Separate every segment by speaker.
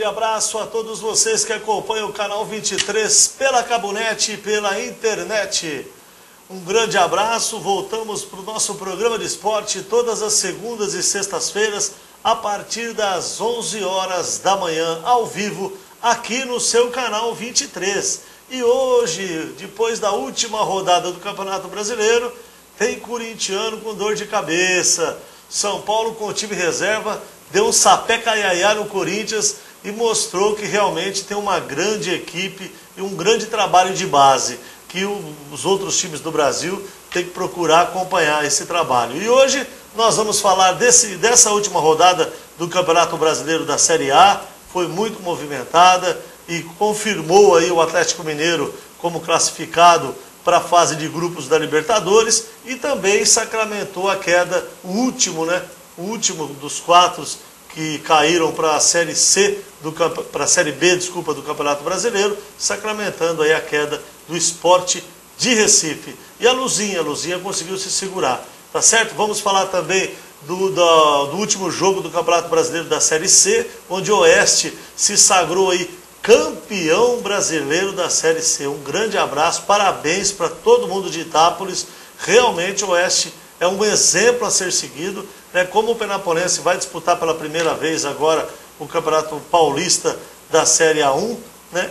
Speaker 1: abraço a todos vocês que acompanham o canal 23 pela Cabonete e pela internet. Um grande abraço, voltamos para o nosso programa de esporte todas as segundas e sextas-feiras a partir das 11 horas da manhã, ao vivo, aqui no seu canal 23. E hoje, depois da última rodada do Campeonato Brasileiro, tem corintiano com dor de cabeça. São Paulo com o time reserva deu um sapé caiaiá no Corinthians e mostrou que realmente tem uma grande equipe e um grande trabalho de base, que os outros times do Brasil têm que procurar acompanhar esse trabalho. E hoje nós vamos falar dessa última rodada do Campeonato Brasileiro da Série A, foi muito movimentada e confirmou aí o Atlético Mineiro como classificado para a fase de grupos da Libertadores e também sacramentou a queda, o último dos quatro que caíram para a Série C, para a Série B, desculpa, do Campeonato Brasileiro, sacramentando aí a queda do Sport de Recife. E a Luzinha conseguiu se segurar, tá certo? Vamos falar também do último jogo do Campeonato Brasileiro da Série C, onde o Oeste se sagrou aí campeão brasileiro da Série C. Um grande abraço, parabéns para todo mundo de Itápolis. Realmente o Oeste é um exemplo a ser seguido, né? Como o Penapolense vai disputar pela primeira vez agora o Campeonato Paulista da Série A1, né?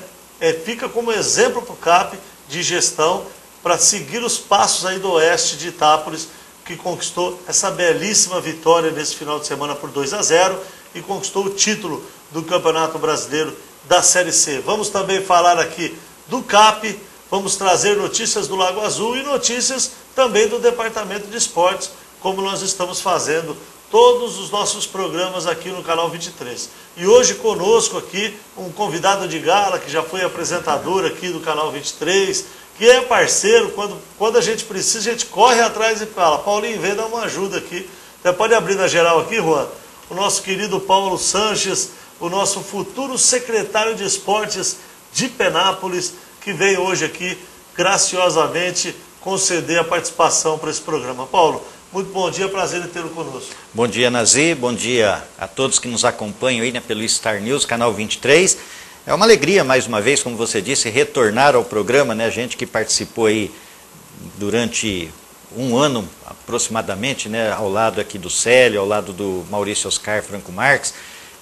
Speaker 1: Fica como exemplo para o CAP de gestão para seguir os passos aí do Oeste de Itápolis, que conquistou essa belíssima vitória nesse final de semana por 2-0 e conquistou o título do Campeonato Brasileiro da Série C. Vamos também falar aqui do CAP, vamos trazer notícias do Lago Azul e notícias também do Departamento de Esportes, como nós estamos fazendo todos os nossos programas aqui no canal 23. E hoje conosco aqui um convidado de gala, que já foi apresentador aqui do canal 23, que é parceiro, quando a gente precisa, a gente corre atrás e fala: Paulinho, vem dar uma ajuda aqui. Você pode abrir na geral aqui, Juan? O nosso querido Paulo Sanches, o nosso futuro secretário de Esportes de Penápolis, que veio hoje aqui graciosamente conceder a participação para esse programa. Paulo, muito bom dia, prazer em tê-lo conosco.
Speaker 2: Bom dia, Nazir, bom dia a todos que nos acompanham aí, né, pelo Star News, canal 23. É uma alegria, mais uma vez, como você disse, retornar ao programa, né, a gente que participou aí durante um ano aproximadamente, né, ao lado aqui do Célio, ao lado do Maurício Oscar Franco Marques,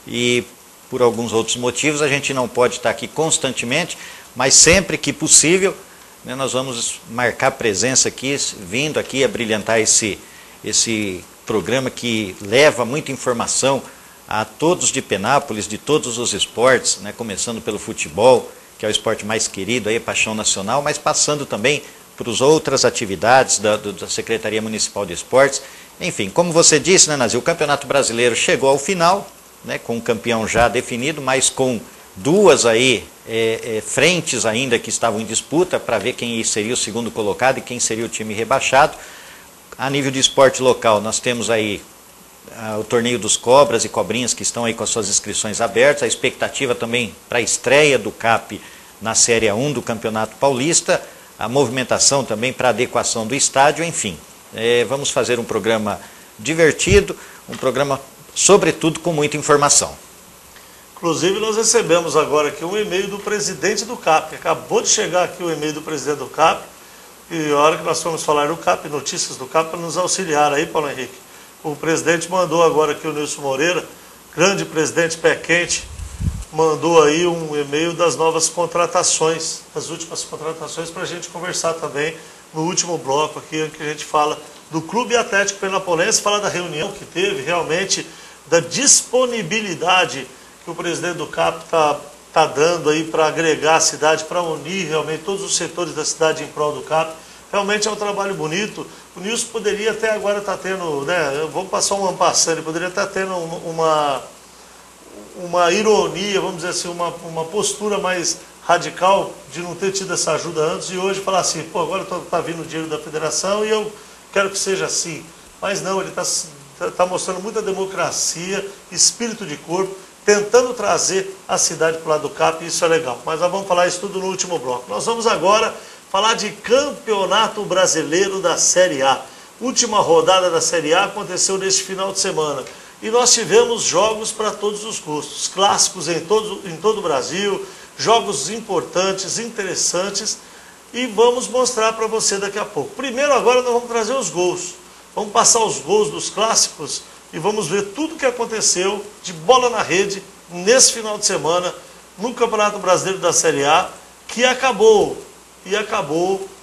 Speaker 2: e por alguns outros motivos a gente não pode estar aqui constantemente, mas sempre que possível, né, nós vamos marcar presença aqui, vindo aqui a brilhantar esse programa que leva muita informação a todos de Penápolis, de todos os esportes, né, começando pelo futebol, que é o esporte mais querido, aí, paixão nacional, mas passando também para as outras atividades da Secretaria Municipal de Esportes. Enfim, como você disse, né, Nazir, o Campeonato Brasileiro chegou ao final, né, com o campeão já definido, mas com duas aí, frentes ainda que estavam em disputa para ver quem seria o segundo colocado e quem seria o time rebaixado. A nível de esporte local, nós temos aí o torneio dos Cobras e Cobrinhas, que estão aí com as suas inscrições abertas, a expectativa também para a estreia do CAP na Série A1 do Campeonato Paulista, a movimentação também para a adequação do estádio, enfim. Vamos fazer um programa divertido, um programa, sobretudo, com muita informação.
Speaker 1: Inclusive, nós recebemos agora aqui um e-mail do presidente do CAP. Acabou de chegar aqui o e-mail do presidente do CAP, e a hora que nós fomos falar do CAP, notícias do CAP, para nos auxiliar aí, Paulo Henrique. O presidente mandou agora aqui o Nilson Moreira, grande presidente pé quente, mandou aí um e-mail das novas contratações, das últimas contratações, para a gente conversar também no último bloco aqui, que a gente fala do Clube Atlético Penapolense, fala da reunião que teve, realmente, da disponibilidade que o presidente do CAP está dando aí para agregar a cidade, para unir realmente todos os setores da cidade em prol do CAP. Realmente é um trabalho bonito. O Nilson poderia até agora estar tendo, né, eu vou passar um ano passando, ele poderia estar tendo uma ironia, vamos dizer assim, uma postura mais radical de não ter tido essa ajuda antes e hoje falar assim, pô, agora está vindo o dinheiro da federação e eu quero que seja assim. Mas não, ele está mostrando muita democracia, espírito de corpo, tentando trazer a cidade para o lado do CAP, e isso é legal. Mas nós vamos falar isso tudo no último bloco. Nós vamos agora falar de Campeonato Brasileiro da Série A. Última rodada da Série A aconteceu neste final de semana. e nós tivemos jogos para todos os gostos, clássicos em todo o Brasil, jogos importantes, interessantes, e vamos mostrar para você daqui a pouco. Primeiro, agora nós vamos trazer os gols, vamos passar os gols dos clássicos e vamos ver tudo o que aconteceu de bola na rede nesse final de semana no Campeonato Brasileiro da Série A, que acabou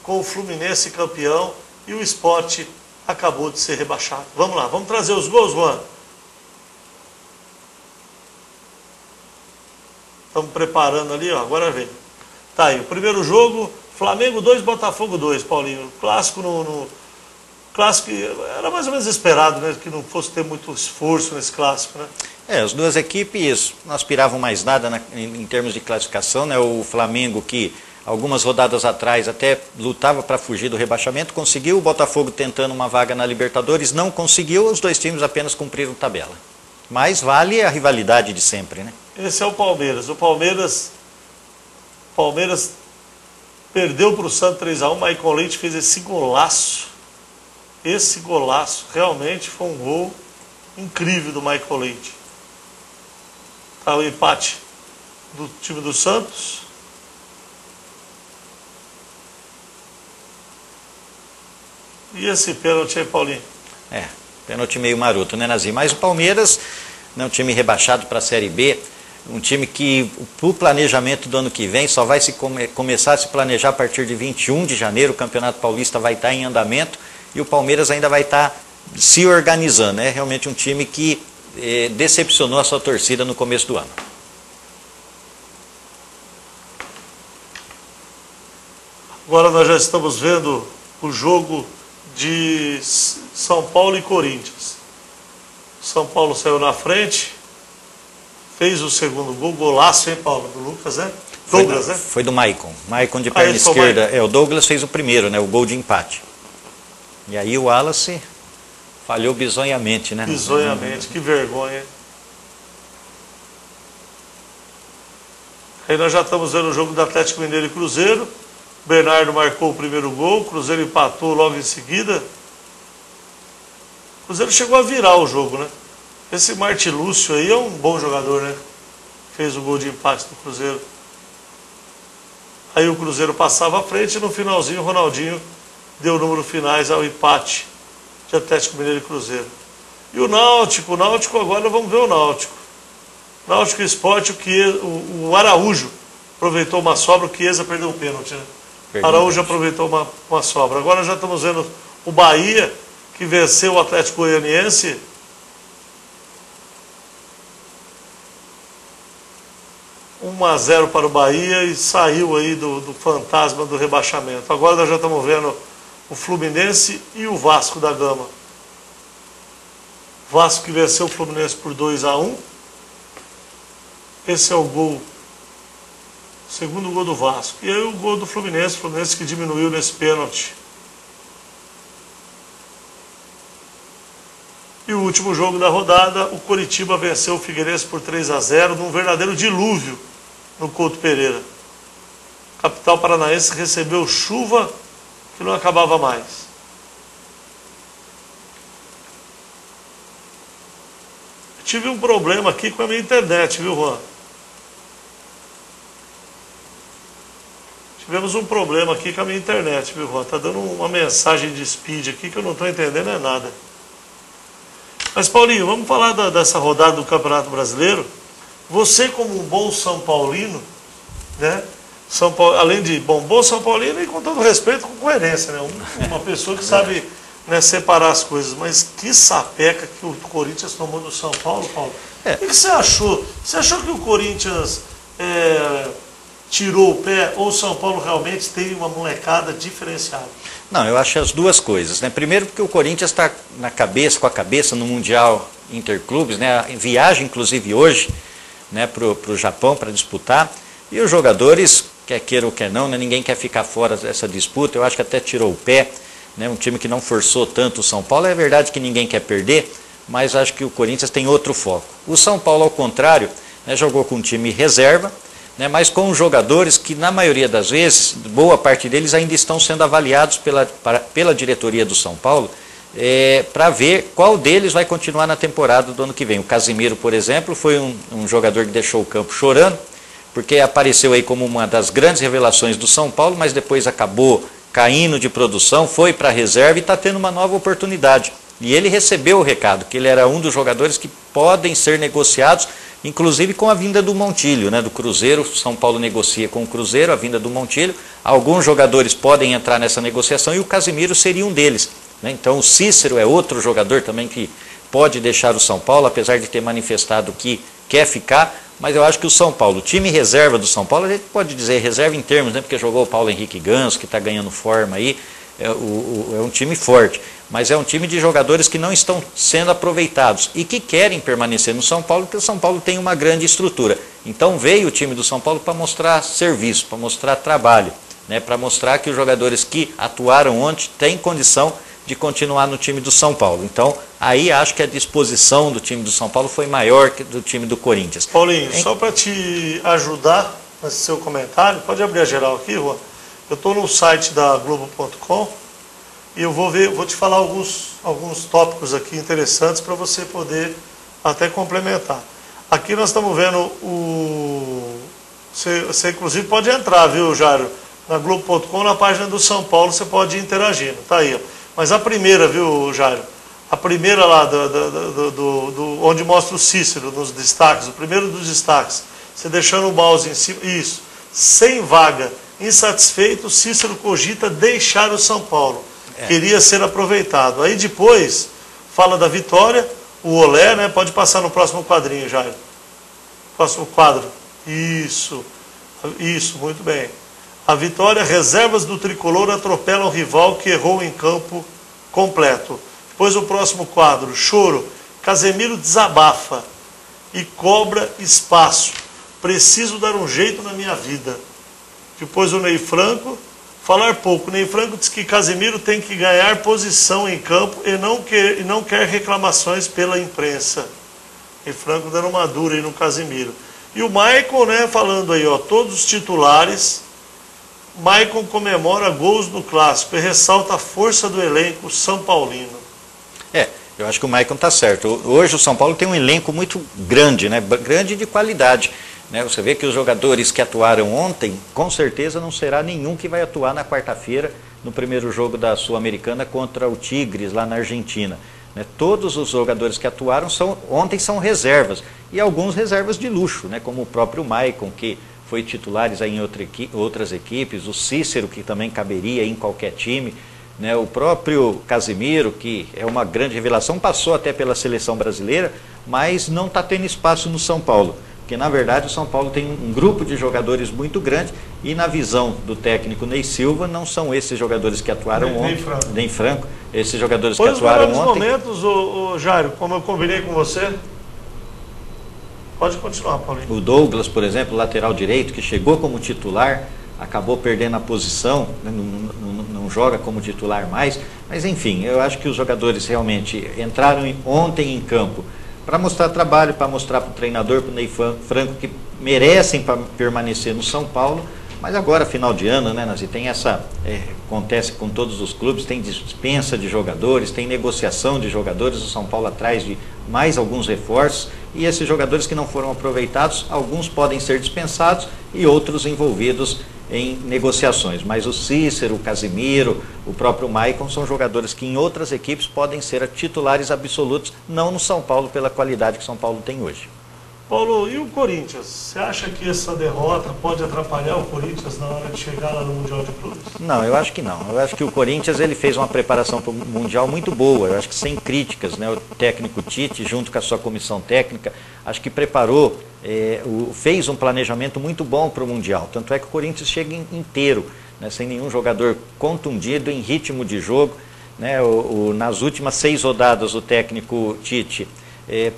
Speaker 1: com o Fluminense campeão e o Sport acabou de ser rebaixado. Vamos lá, vamos trazer os gols, Juan. Estamos preparando ali, ó, agora vem. Tá aí, o primeiro jogo, Flamengo 2, Botafogo 2, Paulinho. Clássico clássico era mais ou menos esperado, né, que não fosse ter muito esforço nesse clássico, né?
Speaker 2: As duas equipes não aspiravam mais nada em termos de classificação, né? O Flamengo, que algumas rodadas atrás até lutava para fugir do rebaixamento, conseguiu. O Botafogo tentando uma vaga na Libertadores não conseguiu. Os dois times apenas cumpriram tabela. Mas vale a rivalidade de sempre, né?
Speaker 1: Esse é o Palmeiras. O Palmeiras perdeu para o Santos 3-1. Maicon Leite fez esse golaço. Esse golaço realmente foi um gol incrível do Maicon Leite. Tá o empate do time do Santos. E esse pênalti aí, Paulinho?
Speaker 2: Pênalti meio maroto, né, Nazir? Mas o Palmeiras, né, um time rebaixado para a Série B, um time que, para o planejamento do ano que vem, só vai começar a se planejar a partir de 21 de janeiro, o Campeonato Paulista vai estar em andamento e o Palmeiras ainda vai estar se organizando. É realmente um time que decepcionou a sua torcida no começo do ano.
Speaker 1: Agora nós já estamos vendo o jogo de São Paulo e Corinthians. São Paulo saiu na frente, fez o segundo gol, golaço, hein, Paulo? Do Lucas, né? Douglas, né?
Speaker 2: Foi do Maicon. Maicon de perna esquerda. O Douglas fez o primeiro, né? O gol de empate. E aí o Wallace falhou bizonhamente, né?
Speaker 1: Bizonhamente, que vergonha. Aí nós já estamos vendo o jogo do Atlético Mineiro e Cruzeiro. Bernardo marcou o primeiro gol, o Cruzeiro empatou logo em seguida. O Cruzeiro chegou a virar o jogo, né? Esse Martilúcio aí é um bom jogador, né? Fez o gol de empate do Cruzeiro. Aí o Cruzeiro passava à frente e no finalzinho o Ronaldinho deu números finais ao empate de Atlético Mineiro e Cruzeiro. E o Náutico agora vamos ver o Náutico. Náutico Sport, o Araújo aproveitou uma sobra, o Chiesa perdeu um pênalti, né? Araújo aproveitou uma sobra. Agora já estamos vendo o Bahia, que venceu o Atlético Goianiense. (1 a 0 para o Bahia e saiu aí do fantasma do rebaixamento. Agora nós já estamos vendo o Fluminense e o Vasco da Gama. Vasco que venceu o Fluminense por 2-1. Esse é o gol. Segundo gol do Vasco. E aí o gol do Fluminense. O Fluminense que diminuiu nesse pênalti. E o último jogo da rodada, o Coritiba venceu o Figueirense por 3-0, num verdadeiro dilúvio no Couto Pereira. A capital paranaense recebeu chuva que não acabava mais. Eu tive um problema aqui com a minha internet, viu, Juan? Tivemos um problema aqui com a minha internet, viu, Juan? Tá dando uma mensagem de speed aqui que eu não estou entendendo é nada. Mas, Paulinho, vamos falar dessa rodada do Campeonato Brasileiro. Você, como um bom São Paulino, né? Além de bom São Paulino e com todo respeito, com coerência, né? Uma pessoa que sabe, né, separar as coisas. Mas que sapeca que o Corinthians tomou do São Paulo, Paulo. O que você achou? Você achou que o Corinthians tirou o pé ou o São Paulo realmente tem uma molecada diferenciada?
Speaker 2: Não, eu acho as duas coisas, né? Primeiro porque o Corinthians está com a cabeça no Mundial Interclubes, né? Viaja inclusive hoje, né, para o Japão para disputar. E os jogadores, quer queira ou quer não, né, ninguém quer ficar fora dessa disputa. Eu acho que até tirou o pé, né? Um time que não forçou tanto o São Paulo. É verdade que ninguém quer perder, mas acho que o Corinthians tem outro foco. O São Paulo, ao contrário, né, jogou com um time reserva, né, mas com jogadores que, na maioria das vezes, boa parte deles ainda estão sendo avaliados pela diretoria do São Paulo, para ver qual deles vai continuar na temporada do ano que vem. O Casimiro, por exemplo, foi um jogador que deixou o campo chorando, porque apareceu aí como uma das grandes revelações do São Paulo, mas depois acabou caindo de produção, foi para a reserva e está tendo uma nova oportunidade. E ele recebeu o recado, que ele era um dos jogadores que podem ser negociados, inclusive com a vinda do Montilho, né, do Cruzeiro. São Paulo negocia com o Cruzeiro a vinda do Montilho. Alguns jogadores podem entrar nessa negociação e o Casimiro seria um deles, né? Então o Cícero é outro jogador também que pode deixar o São Paulo, apesar de ter manifestado que quer ficar. Mas eu acho que o São Paulo, o time reserva do São Paulo, a gente pode dizer reserva em termos, né, porque jogou o Paulo Henrique Ganso, que está ganhando forma aí, é um time forte, mas é um time de jogadores que não estão sendo aproveitados e que querem permanecer no São Paulo, porque o São Paulo tem uma grande estrutura. Então veio o time do São Paulo para mostrar serviço, para mostrar trabalho, né, para mostrar que os jogadores que atuaram ontem têm condição de continuar no time do São Paulo. Então, aí acho que a disposição do time do São Paulo foi maior que do time do Corinthians.
Speaker 1: Paulinho, só para te ajudar nesse seu comentário, pode abrir a geral aqui, Juan? Eu estou no site da Globo.com e eu vou te falar alguns tópicos aqui interessantes para você poder até complementar. Aqui nós estamos vendo Você inclusive pode entrar, viu, Jairo? Na Globo.com, na página do São Paulo, você pode ir interagindo. Tá aí, ó. Mas a primeira, viu, Jairo? A primeira lá, onde mostra o Cícero nos destaques, o primeiro dos destaques, você deixando o mouse em cima, isso, sem vaga, insatisfeito, Cícero cogita deixar o São Paulo, queria ser aproveitado. Aí depois, fala da vitória, o Olé, né, pode passar no próximo quadrinho, Jairo. Próximo quadro, isso, muito bem. A vitória, reservas do Tricolor atropelam o rival que errou em campo completo. Depois o próximo quadro, choro, Casemiro desabafa e cobra espaço. Preciso dar um jeito na minha vida. Depois o Ney Franco, falar pouco. Ney Franco diz que Casemiro tem que ganhar posição em campo e não quer reclamações pela imprensa. Ney Franco dando uma dura aí no Casemiro. E o Maicon, né, falando aí, ó, todos os titulares. Maicon comemora gols no Clássico e ressalta a força do elenco São Paulino.
Speaker 2: Eu acho que o Maicon está certo. Hoje o São Paulo tem um elenco muito grande, né? Grande de qualidade, né? Você vê que os jogadores que atuaram ontem, com certeza não será nenhum que vai atuar na quarta-feira no primeiro jogo da Sul-Americana contra o Tigres, lá na Argentina, né? Todos os jogadores que atuaram ontem são reservas, e alguns reservas de luxo, né? Como o próprio Maicon, que foi titulares aí em outras equipes, o Cícero, que também caberia em qualquer time, né? O próprio Casimiro, que é uma grande revelação, passou até pela seleção brasileira, mas não está tendo espaço no São Paulo, porque na verdade o São Paulo tem um grupo de jogadores muito grande e na visão do técnico Ney Silva não são esses jogadores que atuaram ontem, nem Franco, esses jogadores que atuaram ontem.
Speaker 1: Momentos, Jairo, como eu combinei com você, pode continuar, Paulinho.
Speaker 2: O Douglas, por exemplo, lateral direito, que chegou como titular, acabou perdendo a posição, né? Não joga como titular mais, mas enfim, eu acho que os jogadores realmente entraram ontem em campo para mostrar trabalho, para mostrar para o treinador, para o Ney Franco, que merecem permanecer no São Paulo, mas agora, final de ano, né, Nazi, tem acontece com todos os clubes, tem dispensa de jogadores, tem negociação de jogadores, o São Paulo atrás de mais alguns reforços, e esses jogadores que não foram aproveitados, alguns podem ser dispensados e outros envolvidos em negociações. Mas o Cícero, o Casimiro, o próprio Maicon são jogadores que em outras equipes podem ser titulares absolutos, não no São Paulo pela qualidade que São Paulo tem hoje.
Speaker 1: Paulo, e o Corinthians? Você acha que essa derrota pode atrapalhar o Corinthians na hora de chegar lá no Mundial de Clubes?
Speaker 2: Não, eu acho que não. Eu acho que o Corinthians ele fez uma preparação para o Mundial muito boa. Eu acho que sem críticas, né? O técnico Tite, junto com a sua comissão técnica, acho que preparou, fez um planejamento muito bom para o Mundial. Tanto é que o Corinthians chega inteiro, né? Sem nenhum jogador contundido, em ritmo de jogo, né? Nas últimas 6 rodadas, o técnico Tite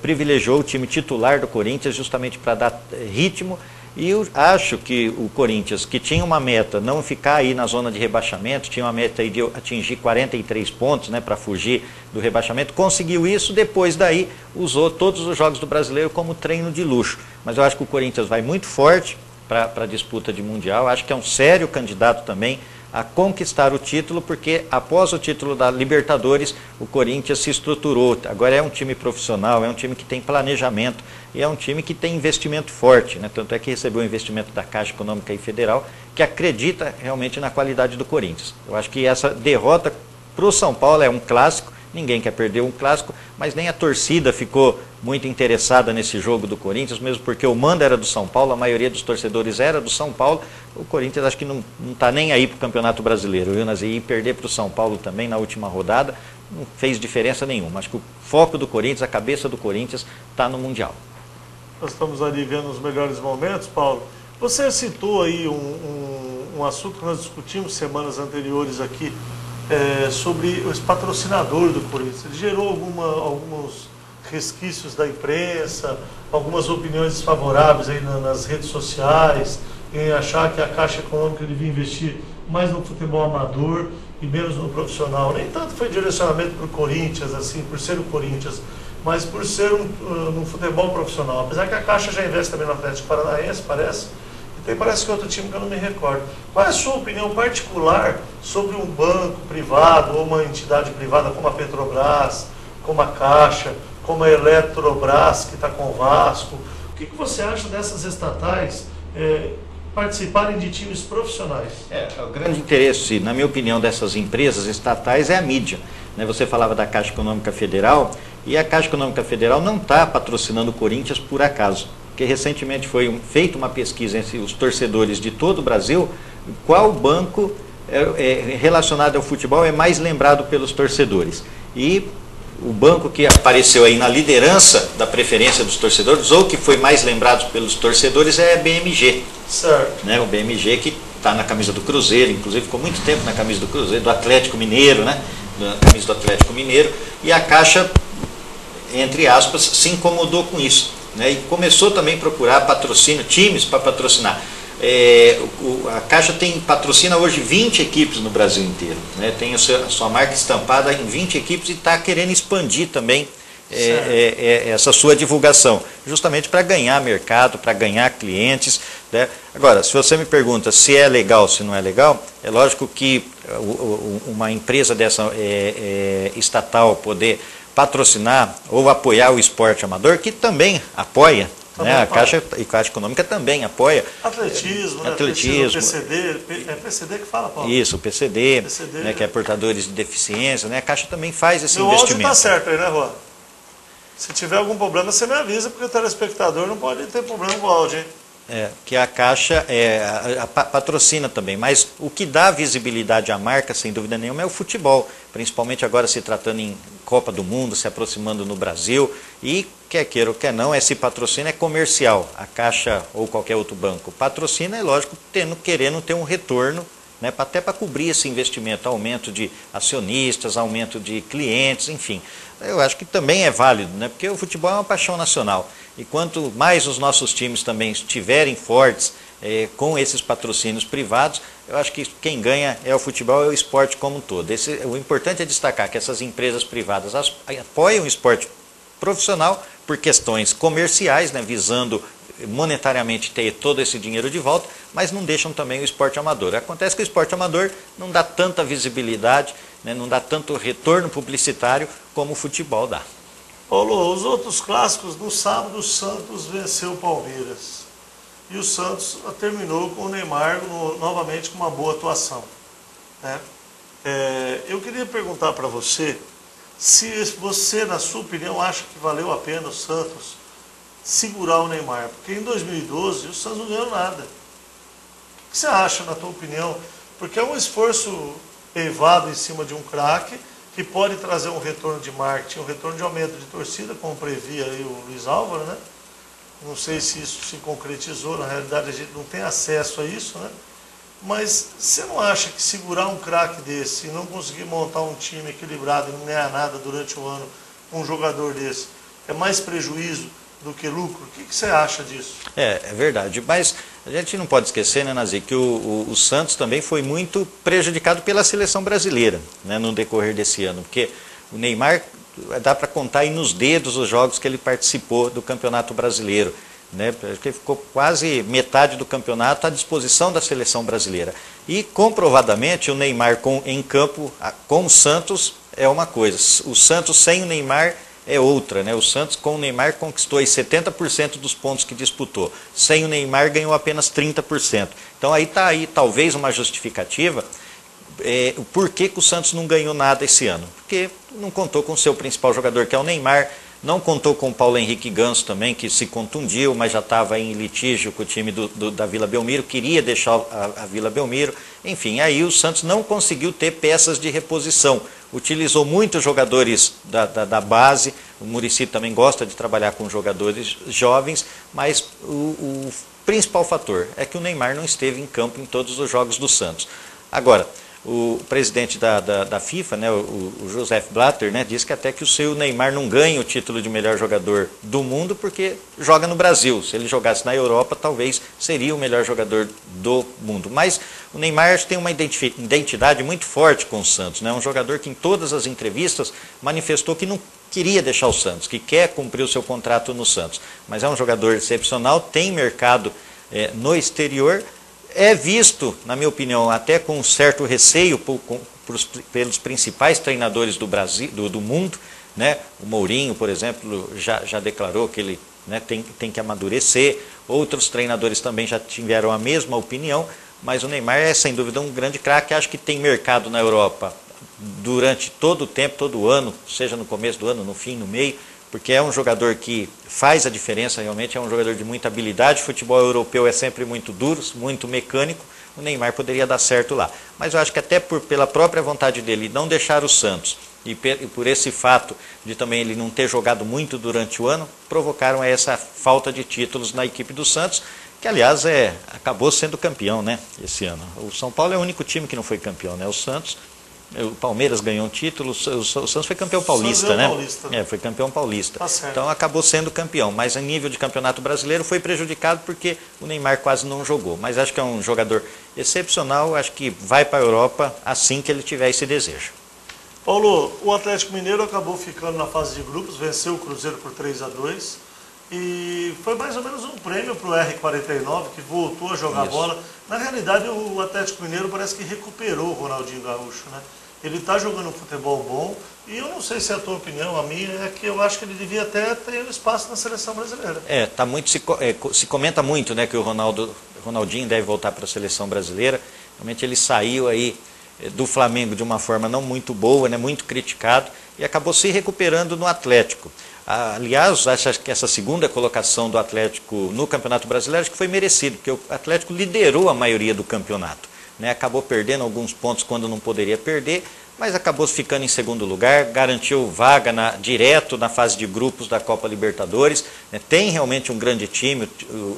Speaker 2: privilegiou o time titular do Corinthians justamente para dar ritmo, e eu acho que o Corinthians, que tinha uma meta, não ficar aí na zona de rebaixamento, tinha uma meta aí de atingir 43 pontos, né, para fugir do rebaixamento, conseguiu isso, depois daí usou todos os jogos do Brasileiro como treino de luxo. Mas eu acho que o Corinthians vai muito forte para a disputa de Mundial, acho que é um sério candidato também a conquistar o título, porque após o título da Libertadores, o Corinthians se estruturou. Agora é um time profissional, é um time que tem planejamento e é um time que tem investimento forte, né? Tanto é que recebeu o investimento da Caixa Econômica e Federal, que acredita realmente na qualidade do Corinthians. Eu acho que essa derrota para o São Paulo é um clássico, ninguém quer perder um clássico, mas nem a torcida ficou muito interessada nesse jogo do Corinthians, mesmo porque o mando era do São Paulo, a maioria dos torcedores era do São Paulo. O Corinthians acho que não está nem aí para o Campeonato Brasileiro, viu, Nazi? E perder para o São Paulo também na última rodada não fez diferença nenhuma. Acho que o foco do Corinthians, a cabeça do Corinthians está no Mundial.
Speaker 1: Nós estamos ali vendo os melhores momentos, Paulo. Você citou aí um assunto que nós discutimos semanas anteriores aqui, sobre o patrocinador do Corinthians. Ele gerou alguns resquícios da imprensa, algumas opiniões desfavoráveis aí nas redes sociais, em achar que a Caixa Econômica devia investir mais no futebol amador e menos no profissional. Nem tanto foi direcionamento para o Corinthians, assim, por ser o Corinthians, mas por ser no futebol profissional. Apesar que a Caixa já investe também no Atlético Paranaense, parece. Parece que outro time que eu não me recordo. Qual é a sua opinião particular sobre um banco privado ou uma entidade privada como a Petrobras, como a Caixa, como a Eletrobras, que está com o Vasco? O que você acha dessas estatais participarem de times profissionais?
Speaker 2: O grande interesse, na minha opinião, dessas empresas estatais é a mídia. Você falava da Caixa Econômica Federal, e a Caixa Econômica Federal não está patrocinando o Corinthians por acaso. Porque recentemente foi feita uma pesquisa entre os torcedores de todo o Brasil, qual banco relacionado ao futebol é mais lembrado pelos torcedores. E o banco que apareceu aí na liderança da preferência dos torcedores, ou que foi mais lembrado pelos torcedores, é a BMG.
Speaker 1: Certo.
Speaker 2: O BMG que está na camisa do Cruzeiro, inclusive ficou muito tempo na camisa do Cruzeiro, do Atlético Mineiro, na camisa do Atlético Mineiro, e a Caixa, entre aspas, se incomodou com isso. E começou também a procurar patrocínio, times para patrocinar. A Caixa patrocina hoje 20 equipes no Brasil inteiro. Tem a sua marca estampada em 20 equipes e está querendo expandir também essa sua divulgação, justamente para ganhar mercado, para ganhar clientes. Agora, se você me pergunta se é legal, se não é legal, é lógico que uma empresa dessa estatal poder patrocinar ou apoiar o esporte amador, que também apoia, a Caixa Econômica também apoia.
Speaker 1: Atletismo, PCD, é PCD que fala, Paulo?
Speaker 2: Isso, o PCD, que é portadores de deficiência, a Caixa também faz esse investimento.
Speaker 1: O áudio está certo aí, né, Juan? Se tiver algum problema, você me avisa, porque o telespectador não pode ter problema com o áudio, hein?
Speaker 2: Que a Caixa patrocina também, mas o que dá visibilidade à marca, sem dúvida nenhuma, é o futebol, principalmente agora se tratando em Copa do Mundo, se aproximando no Brasil, e quer queira ou quer não, esse patrocínio é comercial. A Caixa ou qualquer outro banco patrocina, é lógico, querendo ter um retorno, até para cobrir esse investimento, aumento de acionistas, aumento de clientes, enfim. Eu acho que também é válido, porque o futebol é uma paixão nacional. E quanto mais os nossos times também estiverem fortes com esses patrocínios privados, eu acho que quem ganha é o futebol, é o esporte como um todo. O importante é destacar que essas empresas privadas apoiam o esporte profissional por questões comerciais, visando monetariamente ter todo esse dinheiro de volta, mas não deixam também o esporte amador. Acontece que o esporte amador não dá tanta visibilidade, não dá tanto retorno publicitário como o futebol dá.
Speaker 1: Paulo, os outros clássicos, no sábado o Santos venceu o Palmeiras. E o Santos terminou com o Neymar novamente com uma boa atuação. Eu queria perguntar para você se você, na sua opinião, acha que valeu a pena o Santos segurar o Neymar. Porque em 2012 o Santos não ganhou nada. O que você acha, na tua opinião? Porque é um esforço elevado em cima de um craque que pode trazer um retorno de marketing, um retorno de aumento de torcida, como previa aí o Luiz Álvaro, Não sei se isso se concretizou, na realidade a gente não tem acesso a isso, Mas você não acha que segurar um craque desse e não conseguir montar um time equilibrado e não ganhar nada durante o ano com um jogador desse é mais prejuízo do que lucro? O que você acha disso?
Speaker 2: É verdade, mas a gente não pode esquecer, Nazi, que o Santos também foi muito prejudicado pela seleção brasileira, no decorrer desse ano, porque o Neymar, dá para contar aí nos dedos os jogos que ele participou do Campeonato Brasileiro. né? Porque ficou quase metade do campeonato à disposição da seleção brasileira. E comprovadamente o Neymar em campo com o Santos é uma coisa, o Santos sem o Neymar é outra, né? O Santos com o Neymar conquistou aí 70% dos pontos que disputou, sem o Neymar ganhou apenas 30%. Então aí está aí talvez uma justificativa o porquê que o Santos não ganhou nada esse ano. Porque não contou com o seu principal jogador, que é o Neymar, não contou com o Paulo Henrique Ganso também, que se contundiu, mas já estava em litígio com o time da Vila Belmiro, queria deixar a Vila Belmiro. Enfim, aí o Santos não conseguiu ter peças de reposição. Utilizou muitos jogadores da base, o Muricy também gosta de trabalhar com jogadores jovens, mas o principal fator é que o Neymar não esteve em campo em todos os jogos do Santos. Agora, o presidente da FIFA, né, o Joseph Blatter, né, disse que até que o seu Neymar não ganha o título de melhor jogador do mundo porque joga no Brasil. Se ele jogasse na Europa, talvez seria o melhor jogador do mundo. Mas o Neymar tem uma identidade muito forte com o Santos, né, um jogador que em todas as entrevistas manifestou que não queria deixar o Santos, que quer cumprir o seu contrato no Santos. Mas é um jogador excepcional, tem mercado no exterior. É visto, na minha opinião, até com um certo receio pelos principais treinadores do Brasil, do mundo, né? O Mourinho, por exemplo, já declarou que ele, né, tem que amadurecer. Outros treinadores também já tiveram a mesma opinião, mas o Neymar é sem dúvida um grande craque. Acho que tem mercado na Europa durante todo o tempo, todo o ano, seja no começo do ano, no fim, no meio, porque é um jogador que faz a diferença, realmente é um jogador de muita habilidade. O futebol europeu é sempre muito duro, muito mecânico, o Neymar poderia dar certo lá. Mas eu acho que até pela própria vontade dele não deixar o Santos, e por esse fato de também ele não ter jogado muito durante o ano, provocaram essa falta de títulos na equipe do Santos, que aliás acabou sendo campeão, né, esse ano. O São Paulo é o único time que não foi campeão, né? O Santos... O Palmeiras ganhou um título, o Santos foi campeão paulista, né? Foi campeão paulista.
Speaker 1: Tá certo.
Speaker 2: Então acabou sendo campeão, mas em nível de campeonato brasileiro foi prejudicado porque o Neymar quase não jogou. Mas acho que é um jogador excepcional, acho que vai para a Europa assim que ele tiver esse desejo.
Speaker 1: Paulo, o Atlético Mineiro acabou ficando na fase de grupos, venceu o Cruzeiro por 3-2 e foi mais ou menos um prêmio para o R49, que voltou a jogar bola. Na realidade, o Atlético Mineiro parece que recuperou o Ronaldinho Gaúcho, né? Ele está jogando um futebol bom e eu não sei se é a tua opinião, a minha é que eu acho que ele devia até ter espaço na seleção brasileira.
Speaker 2: Tá muito, se comenta muito, né, que o Ronaldinho deve voltar para a seleção brasileira. Realmente ele saiu aí do Flamengo de uma forma não muito boa, né, muito criticado, e acabou se recuperando no Atlético. Aliás, acho que essa segunda colocação do Atlético no Campeonato Brasileiro acho que foi merecido, porque o Atlético liderou a maioria do campeonato, né? Acabou perdendo alguns pontos quando não poderia perder, mas acabou ficando em segundo lugar, garantiu vaga direto na fase de grupos da Copa Libertadores, né? Tem realmente um grande time,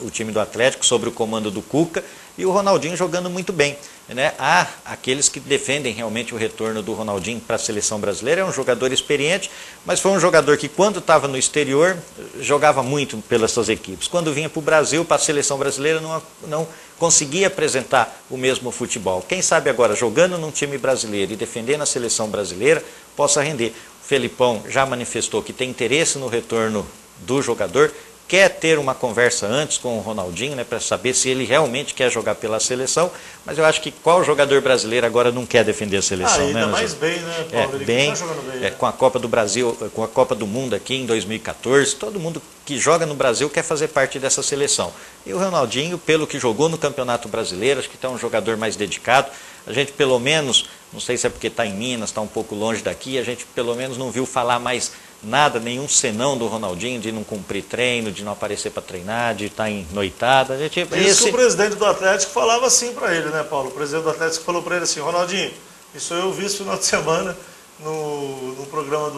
Speaker 2: o time do Atlético, sob o comando do Cuca, e o Ronaldinho jogando muito bem, né? Há aqueles que defendem realmente o retorno do Ronaldinho para a seleção brasileira. É um jogador experiente, mas foi um jogador que quando estava no exterior jogava muito pelas suas equipes. Quando vinha para o Brasil, para a seleção brasileira, não conseguia apresentar o mesmo futebol. Quem sabe agora, jogando num time brasileiro e defendendo a seleção brasileira, possa render. O Felipão já manifestou que tem interesse no retorno do jogador, quer ter uma conversa antes com o Ronaldinho, né, para saber se ele realmente quer jogar pela seleção, mas eu acho que qual jogador brasileiro agora não quer defender a seleção?
Speaker 1: Ainda mais bem, né, Paulo? Ele
Speaker 2: bem,
Speaker 1: tá jogando bem, né?
Speaker 2: Com a Copa do Brasil, com a Copa do Mundo aqui em 2014, todo mundo que joga no Brasil quer fazer parte dessa seleção. E o Ronaldinho, pelo que jogou no Campeonato Brasileiro, acho que está um jogador mais dedicado. A gente pelo menos, não sei se é porque está em Minas, está um pouco longe daqui, a gente pelo menos não viu falar mais nada, nenhum senão do Ronaldinho, de não cumprir treino, de não aparecer para treinar, de estar em noitada.
Speaker 1: Isso o presidente do Atlético falava assim para ele, né, Paulo? O presidente do Atlético falou para ele assim: Ronaldinho, isso eu vi esse final de semana no programa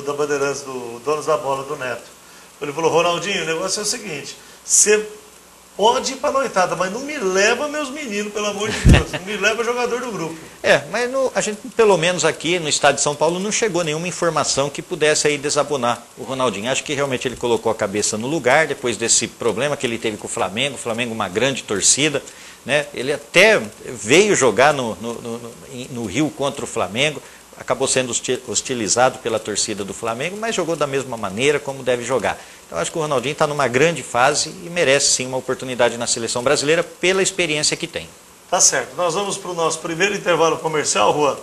Speaker 1: da Bandeirantes, do Donos da Bola, do Neto. Ele falou: Ronaldinho, o negócio é o seguinte, você pode ir para noitada, mas não me leva meus meninos, pelo amor de Deus. Não me leva jogador do grupo.
Speaker 2: Mas a gente, pelo menos aqui no estado de São Paulo, não chegou nenhuma informação que pudesse aí desabonar o Ronaldinho. Acho que realmente ele colocou a cabeça no lugar, depois desse problema que ele teve com o Flamengo uma grande torcida, né? Ele até veio jogar no Rio contra o Flamengo. acabou sendo hostilizado pela torcida do Flamengo, mas jogou da mesma maneira como deve jogar. Então acho que o Ronaldinho está numa grande fase e merece sim uma oportunidade na seleção brasileira pela experiência que tem.
Speaker 1: Tá certo. Nós vamos para o nosso primeiro intervalo comercial, Juan,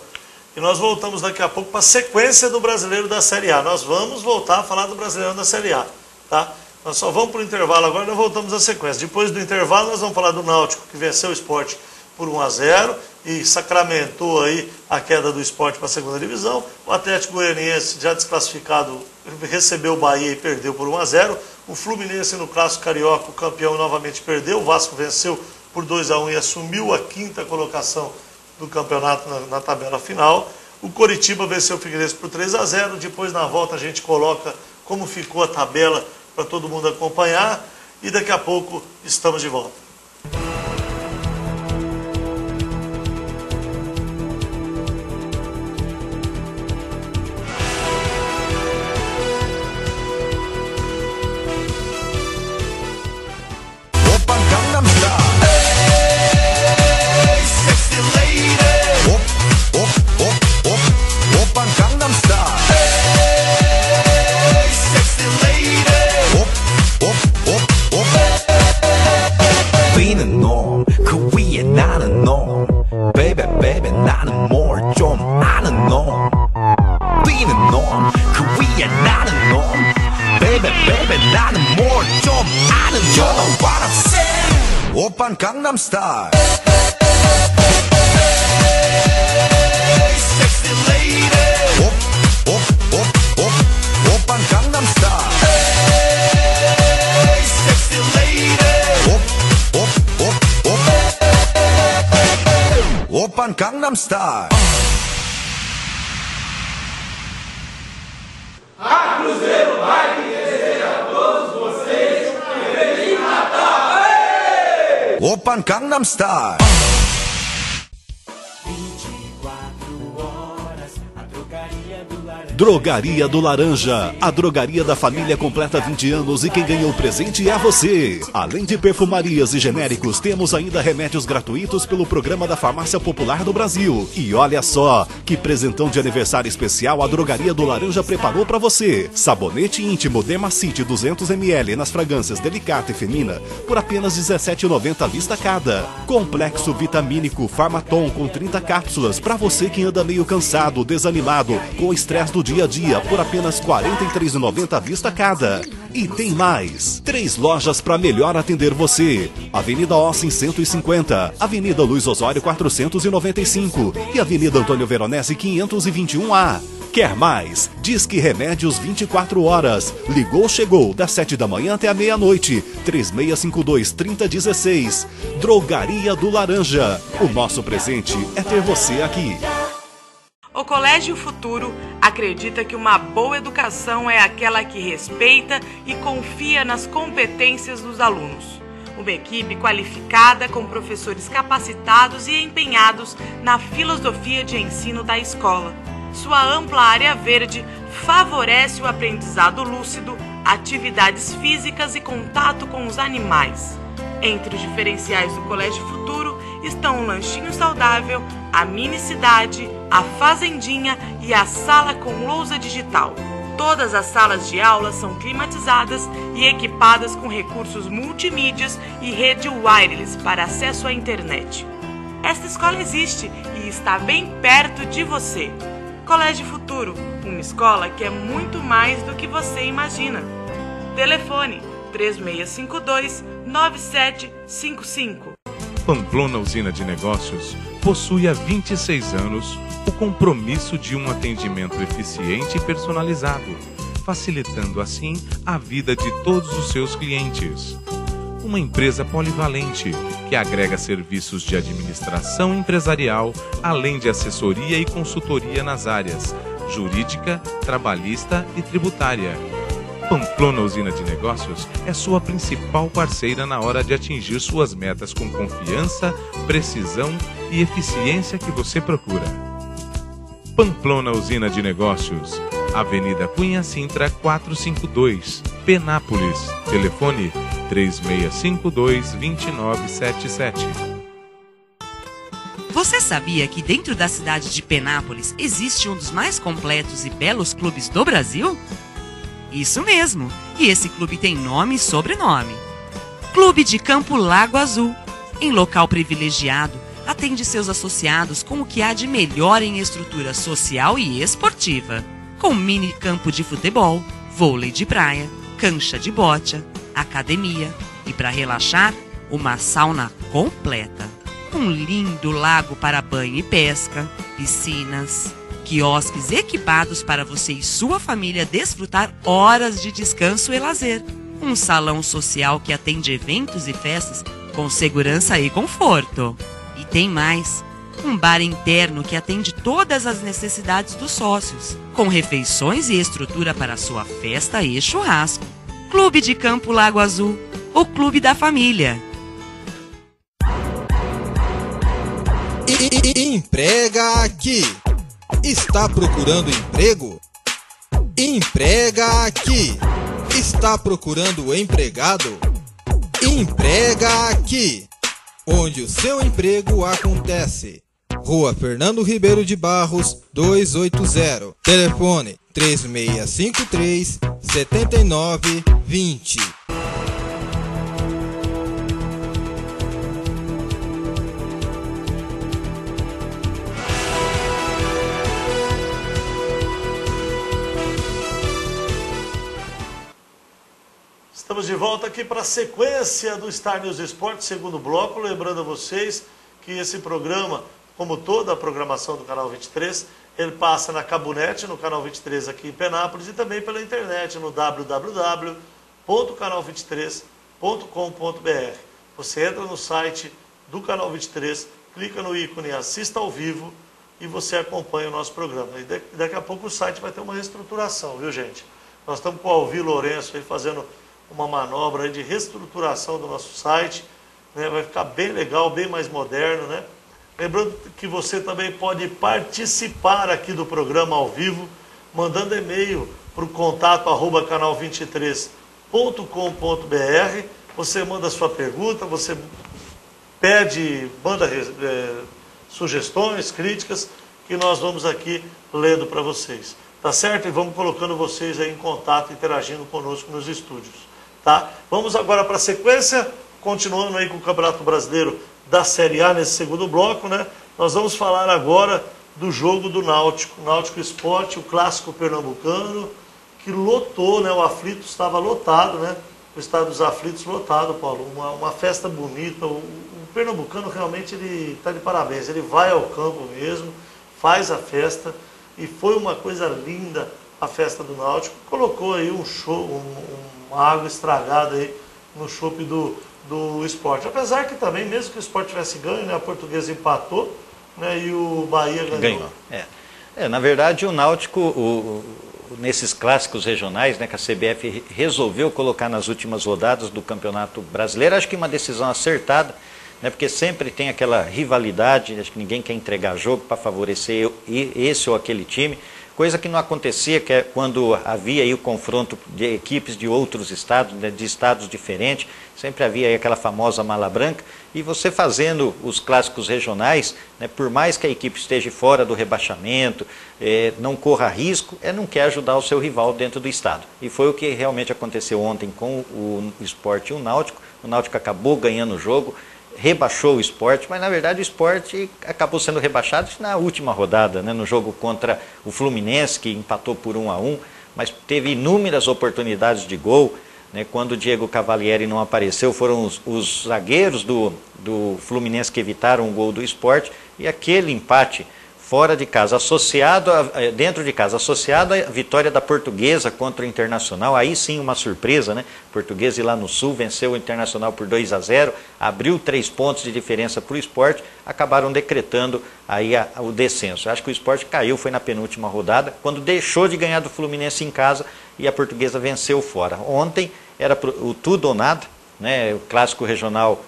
Speaker 1: e nós voltamos daqui a pouco para a sequência do Brasileiro da Série A. Nós vamos voltar a falar do Brasileiro da Série A, tá? Nós só vamos para o intervalo agora e nós voltamos à sequência. Depois do intervalo nós vamos falar do Náutico, que venceu o Sport por 1-0 e sacramentou aí a queda do Sport para a segunda divisão. O Atlético Goianiense, já desclassificado, recebeu o Bahia e perdeu por 1-0. O Fluminense no Clássico Carioca, o campeão, novamente perdeu. O Vasco venceu por 2-1 e assumiu a 5ª colocação do campeonato na tabela final. O Coritiba venceu o Figueirense por 3-0. Depois, na volta, a gente coloca como ficou a tabela para todo mundo acompanhar. E daqui a pouco estamos de volta.
Speaker 3: Gangnam Style. Sexy lady. Oppan Gangnam Style. Sexy lady. Oppan Gangnam Style.
Speaker 4: A Cruzeiro vai desejar a todos vocês um Feliz Natal!
Speaker 3: Oppan Gangnam Style.
Speaker 5: 24 horas, a drogaria do Laranja.
Speaker 6: Drogaria do Laranja, a drogaria da família completa 20 anos e quem ganhou o presente é você. Além de perfumarias e genéricos, temos ainda remédios gratuitos pelo programa da Farmácia Popular do Brasil. E olha só, que presentão de aniversário especial a Drogaria do Laranja preparou para você. Sabonete íntimo Dermacite 200 ml nas fragrâncias Delicata e Femina por apenas R$17,90 à vista cada. Complexo vitamínico Farmaton com 30 cápsulas para você que anda meio cansado, desanimado, com estresse do dia a dia por apenas R$43,90 à vista cada. E tem mais, 3 lojas para melhor atender você. Avenida Ossem 150, Avenida Luiz Osório 495 e Avenida Antônio Veronese 521A. Quer mais? Disque Remédios 24 horas. Ligou, chegou, das 7 da manhã até a meia-noite. 3652-3016. Drogaria do Laranja. O nosso presente é ter você aqui.
Speaker 7: O Colégio Futuro acredita que uma boa educação é aquela que respeita e confia nas competências dos alunos. Uma equipe qualificada com professores capacitados e empenhados na filosofia de ensino da escola. Sua ampla área verde favorece o aprendizado lúcido, atividades físicas e contato com os animais. Entre os diferenciais do Colégio Futuro estão o lanchinho saudável, a mini cidade, a fazendinha e a sala com lousa digital. Todas as salas de aula são climatizadas e equipadas com recursos multimídias e rede wireless para acesso à internet. Esta escola existe e está bem perto de você. Colégio Futuro, uma escola que é muito mais do que você imagina. Telefone 3652-9755.
Speaker 8: Pamplona Usina de Negócios possui há 26 anos o compromisso de um atendimento eficiente e personalizado, facilitando assim a vida de todos os seus clientes. Uma empresa polivalente que agrega serviços de administração empresarial, além de assessoria e consultoria nas áreas jurídica, trabalhista e tributária. Pamplona Usina de Negócios é sua principal parceira na hora de atingir suas metas com confiança, precisão e eficiência que você procura. Pamplona Usina de Negócios, Avenida Cunha Sintra 452, Penápolis. Telefone 3652-2977.
Speaker 9: Você sabia que dentro da cidade de Penápolis existe um dos mais completos e belos clubes do Brasil? Isso mesmo, e esse clube tem nome e sobrenome. Clube de Campo Lago Azul. Em local privilegiado, atende seus associados com o que há de melhor em estrutura social e esportiva. Com mini campo de futebol, vôlei de praia, cancha de bocha, academia e, para relaxar, uma sauna completa. Um lindo lago para banho e pesca, piscinas, quiosques equipados para você e sua família desfrutar horas de descanso e lazer. Um salão social que atende eventos e festas com segurança e conforto. E tem mais, um bar interno que atende todas as necessidades dos sócios, com refeições e estrutura para sua festa e churrasco. Clube de Campo Lago Azul, o clube da família.
Speaker 10: Emprega aqui. Está procurando emprego? Emprega aqui. Está procurando empregado? Emprega aqui, onde o seu emprego acontece. Rua Fernando Ribeiro de Barros, 280. Telefone 3653-7920.
Speaker 1: Estamos de volta aqui para a sequência do Star News Esporte, segundo bloco. Lembrando a vocês que esse programa, como toda a programação do Canal 23, ele passa na Cabunet, no Canal 23 aqui em Penápolis, e também pela internet, no www.canal23.com.br. Você entra no site do Canal 23, clica no ícone Assista ao Vivo e você acompanha o nosso programa. E daqui a pouco o site vai ter uma reestruturação, viu, gente? Nós estamos com o Alvi Lourenço aí fazendo uma manobra aí de reestruturação do nosso site, né? Vai ficar bem legal, bem mais moderno, né? Lembrando que você também pode participar aqui do programa ao vivo, mandando e-mail para o contato @canal23.com.br. Você manda sua pergunta, você manda sugestões, críticas, que nós vamos aqui lendo para vocês. Tá certo? E vamos colocando vocês aí em contato, interagindo conosco nos estúdios. Tá? Vamos agora para a sequência, continuando aí com o Campeonato Brasileiro da Série A nesse segundo bloco, né? Nós vamos falar agora do jogo do Náutico, Náutico Esporte, o clássico pernambucano, que lotou, né? O Aflitos estava lotado, né? O Estádio dos Aflitos lotado, Paulo. Uma festa bonita. O pernambucano realmente ele está de parabéns. Ele vai ao campo mesmo, faz a festa, e foi uma coisa linda a festa do Náutico. Colocou aí um show, uma água estragada aí no chope do Esporte. Apesar que também, mesmo que o Esporte tivesse ganho, né, a Portuguesa empatou, né, e o Bahia ganhou.
Speaker 2: Na verdade, o Náutico, nesses clássicos regionais, né, que a CBF resolveu colocar nas últimas rodadas do Campeonato Brasileiro, acho que uma decisão acertada, né, porque sempre tem aquela rivalidade, acho que ninguém quer entregar jogo para favorecer esse ou aquele time, coisa que não acontecia quando havia aí o confronto de equipes de outros estados, né, de estados diferentes, sempre havia aí aquela famosa mala branca, e você fazendo os clássicos regionais, né, por mais que a equipe esteja fora do rebaixamento, não corra risco, não quer ajudar o seu rival dentro do estado. E foi o que realmente aconteceu ontem com o Sport e o Náutico acabou ganhando o jogo, rebaixou o Sport, mas na verdade o Sport acabou sendo rebaixado na última rodada, né, no jogo contra o Fluminense, que empatou por 1-1, mas teve inúmeras oportunidades de gol, né, quando o Diego Cavalieri não apareceu, foram os zagueiros do Fluminense que evitaram o gol do Sport, e aquele empate fora de casa, dentro de casa, associado à vitória da Portuguesa contra o Internacional, aí sim uma surpresa, né? Portuguesa lá no Sul venceu o Internacional por 2-0, abriu 3 pontos de diferença para o Sport, acabaram decretando aí o descenso. Eu acho que o Sport caiu, foi na penúltima rodada, quando deixou de ganhar do Fluminense em casa e a Portuguesa venceu fora. Ontem era o tudo ou nada, né? O clássico regional,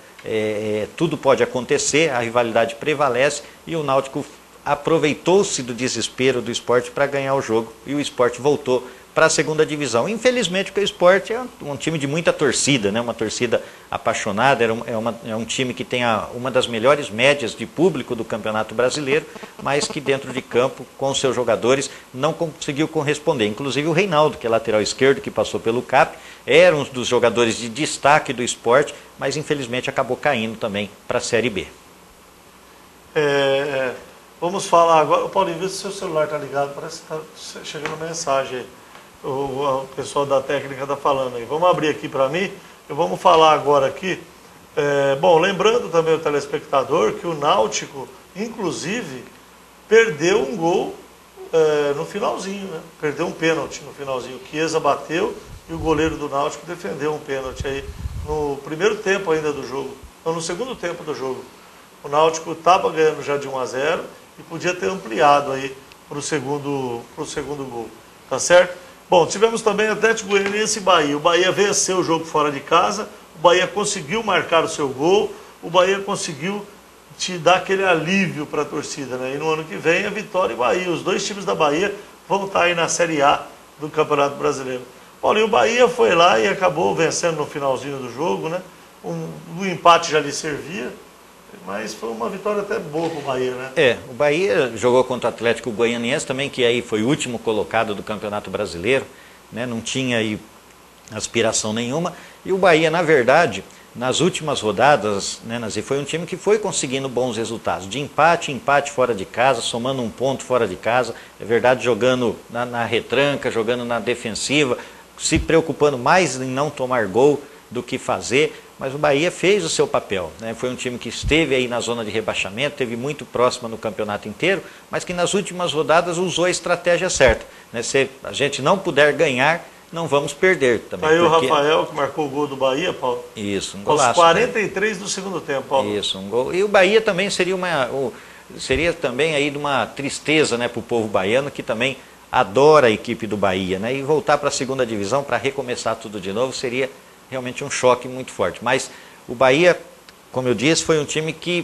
Speaker 2: tudo pode acontecer, a rivalidade prevalece e o Náutico aproveitou-se do desespero do Sport para ganhar o jogo e o Sport voltou para a segunda divisão. Infelizmente, porque o Sport é um time de muita torcida, né? Uma torcida apaixonada, é um time que tem uma das melhores médias de público do Campeonato Brasileiro, mas que dentro de campo, com seus jogadores, não conseguiu corresponder. Inclusive o Reinaldo, que é lateral esquerdo, que passou pelo CAP, era um dos jogadores de destaque do Sport, mas infelizmente acabou caindo também para a Série B.
Speaker 1: Vamos falar agora. Paulinho, vê se o seu celular está ligado, parece que está chegando mensagem aí. O pessoal da técnica está falando aí. Vamos abrir aqui para mim e vamos falar agora aqui. Bom, lembrando também o telespectador que o Náutico, inclusive, perdeu um gol no finalzinho, né? Perdeu um pênalti no finalzinho. O Chiesa bateu e o goleiro do Náutico defendeu um pênalti aí no primeiro tempo ainda do jogo, ou no segundo tempo do jogo. O Náutico estava ganhando já de 1-0 e podia ter ampliado aí para o segundo gol, tá certo? Bom, tivemos também Atlético Goianiense e Bahia. O Bahia venceu o jogo fora de casa, o Bahia conseguiu marcar o seu gol, o Bahia conseguiu te dar aquele alívio para a torcida, né? E no ano que vem a Vitória e Bahia. Os dois times da Bahia vão estar aí na Série A do Campeonato Brasileiro. Paulo, e o Bahia foi lá e acabou vencendo no finalzinho do jogo, né? O empate já lhe servia, mas foi uma vitória até boa para o Bahia, né?
Speaker 2: O Bahia jogou contra o Atlético Goianiense também, que aí foi o último colocado do Campeonato Brasileiro, né? Não tinha aí aspiração nenhuma. E o Bahia, na verdade, nas últimas rodadas, né, Nazi, foi um time que foi conseguindo bons resultados. De empate fora de casa, somando um ponto fora de casa. É verdade, jogando na retranca, jogando na defensiva, se preocupando mais em não tomar gol do que fazer. Mas o Bahia fez o seu papel, né? Foi um time que esteve aí na zona de rebaixamento, esteve muito próximo no campeonato inteiro, mas que nas últimas rodadas usou a estratégia certa, né? Se a gente não puder ganhar, não vamos perder também.
Speaker 1: Aí porque... o Rafael que marcou o gol do Bahia, Paulo.
Speaker 2: Isso, um golaço.
Speaker 1: Aos 43 do segundo tempo, Paulo.
Speaker 2: Isso, um gol. E o Bahia também seria também aí de uma tristeza, né, para o povo baiano, que também adora a equipe do Bahia, né? E voltar para a segunda divisão para recomeçar tudo de novo seria realmente um choque muito forte. Mas o Bahia, como eu disse, foi um time que